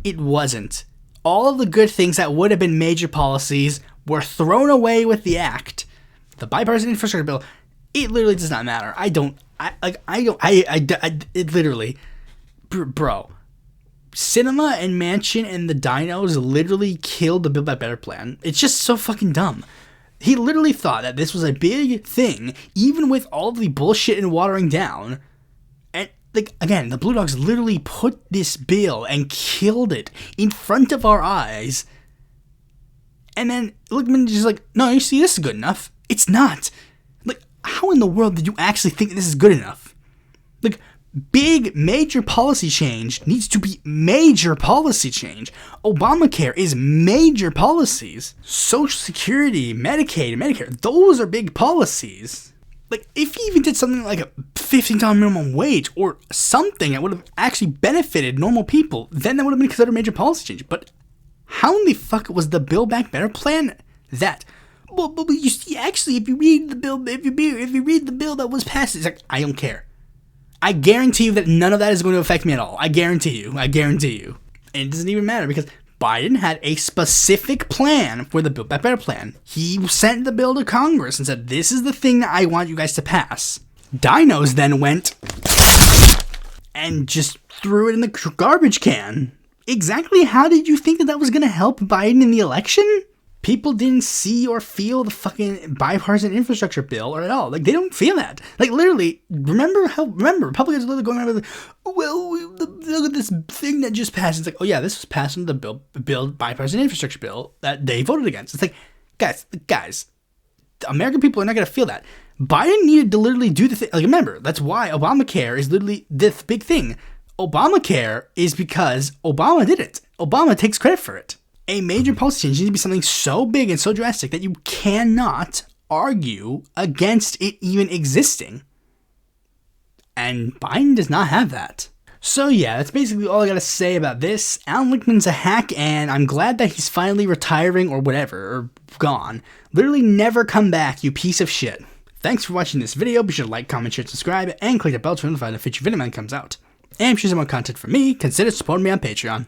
It wasn't. All of the good things that would have been major policies were thrown away with the act. The bipartisan infrastructure bill, it literally does not matter. It literally, bro, Cinema and Manchin and the dinos literally killed the Build Back Better plan. It's just so fucking dumb. He literally thought that this was a big thing, even with all of the bullshit and watering down. And, like, again, the Blue Dogs literally put this bill and killed it in front of our eyes. And then Lichtman just like, no, you see, this is good enough. It's not. Like, how in the world did you actually think this is good enough? Like, big, major policy change needs to be major policy change. Obamacare is major policies. Social Security, Medicaid, Medicare, those are big policies. Like, if he even did something like a $15 minimum wage or something that would have actually benefited normal people, then that would have been considered a major policy change. But how in the fuck was the Build Back Better plan that? But you see, actually, if you read the bill, if you read the bill that was passed, it's like, I don't care. I guarantee you that none of that is going to affect me at all. I guarantee you. And it doesn't even matter because Biden had a specific plan for the Build Back Better plan. He sent the bill to Congress and said, this is the thing that I want you guys to pass. Dinos then went and just threw it in the garbage can. Exactly how did you think that was going to help Biden in the election? People didn't see or feel the fucking bipartisan infrastructure bill or at all. Like, they don't feel that. Like, literally, remember Republicans are literally going around with, well, look at this thing that just passed. It's like, oh yeah, this was passed in the build bipartisan infrastructure bill that they voted against. It's like, guys, American people are not going to feel that. Biden needed to literally do the thing. Like, remember, that's why Obamacare is literally this big thing. Obamacare is because Obama did it. Obama takes credit for it. A major policy change needs to be something so big and so drastic that you cannot argue against it even existing. And Biden does not have that. So yeah, that's basically all I gotta say about this. Allan Lichtman's a hack, and I'm glad that he's finally retiring or whatever, or gone. Literally never come back, you piece of shit. Thanks for watching this video. Be sure to like, comment, share, subscribe, and click the bell to notify the future video when it comes out. And if you want more content from me, consider supporting me on Patreon.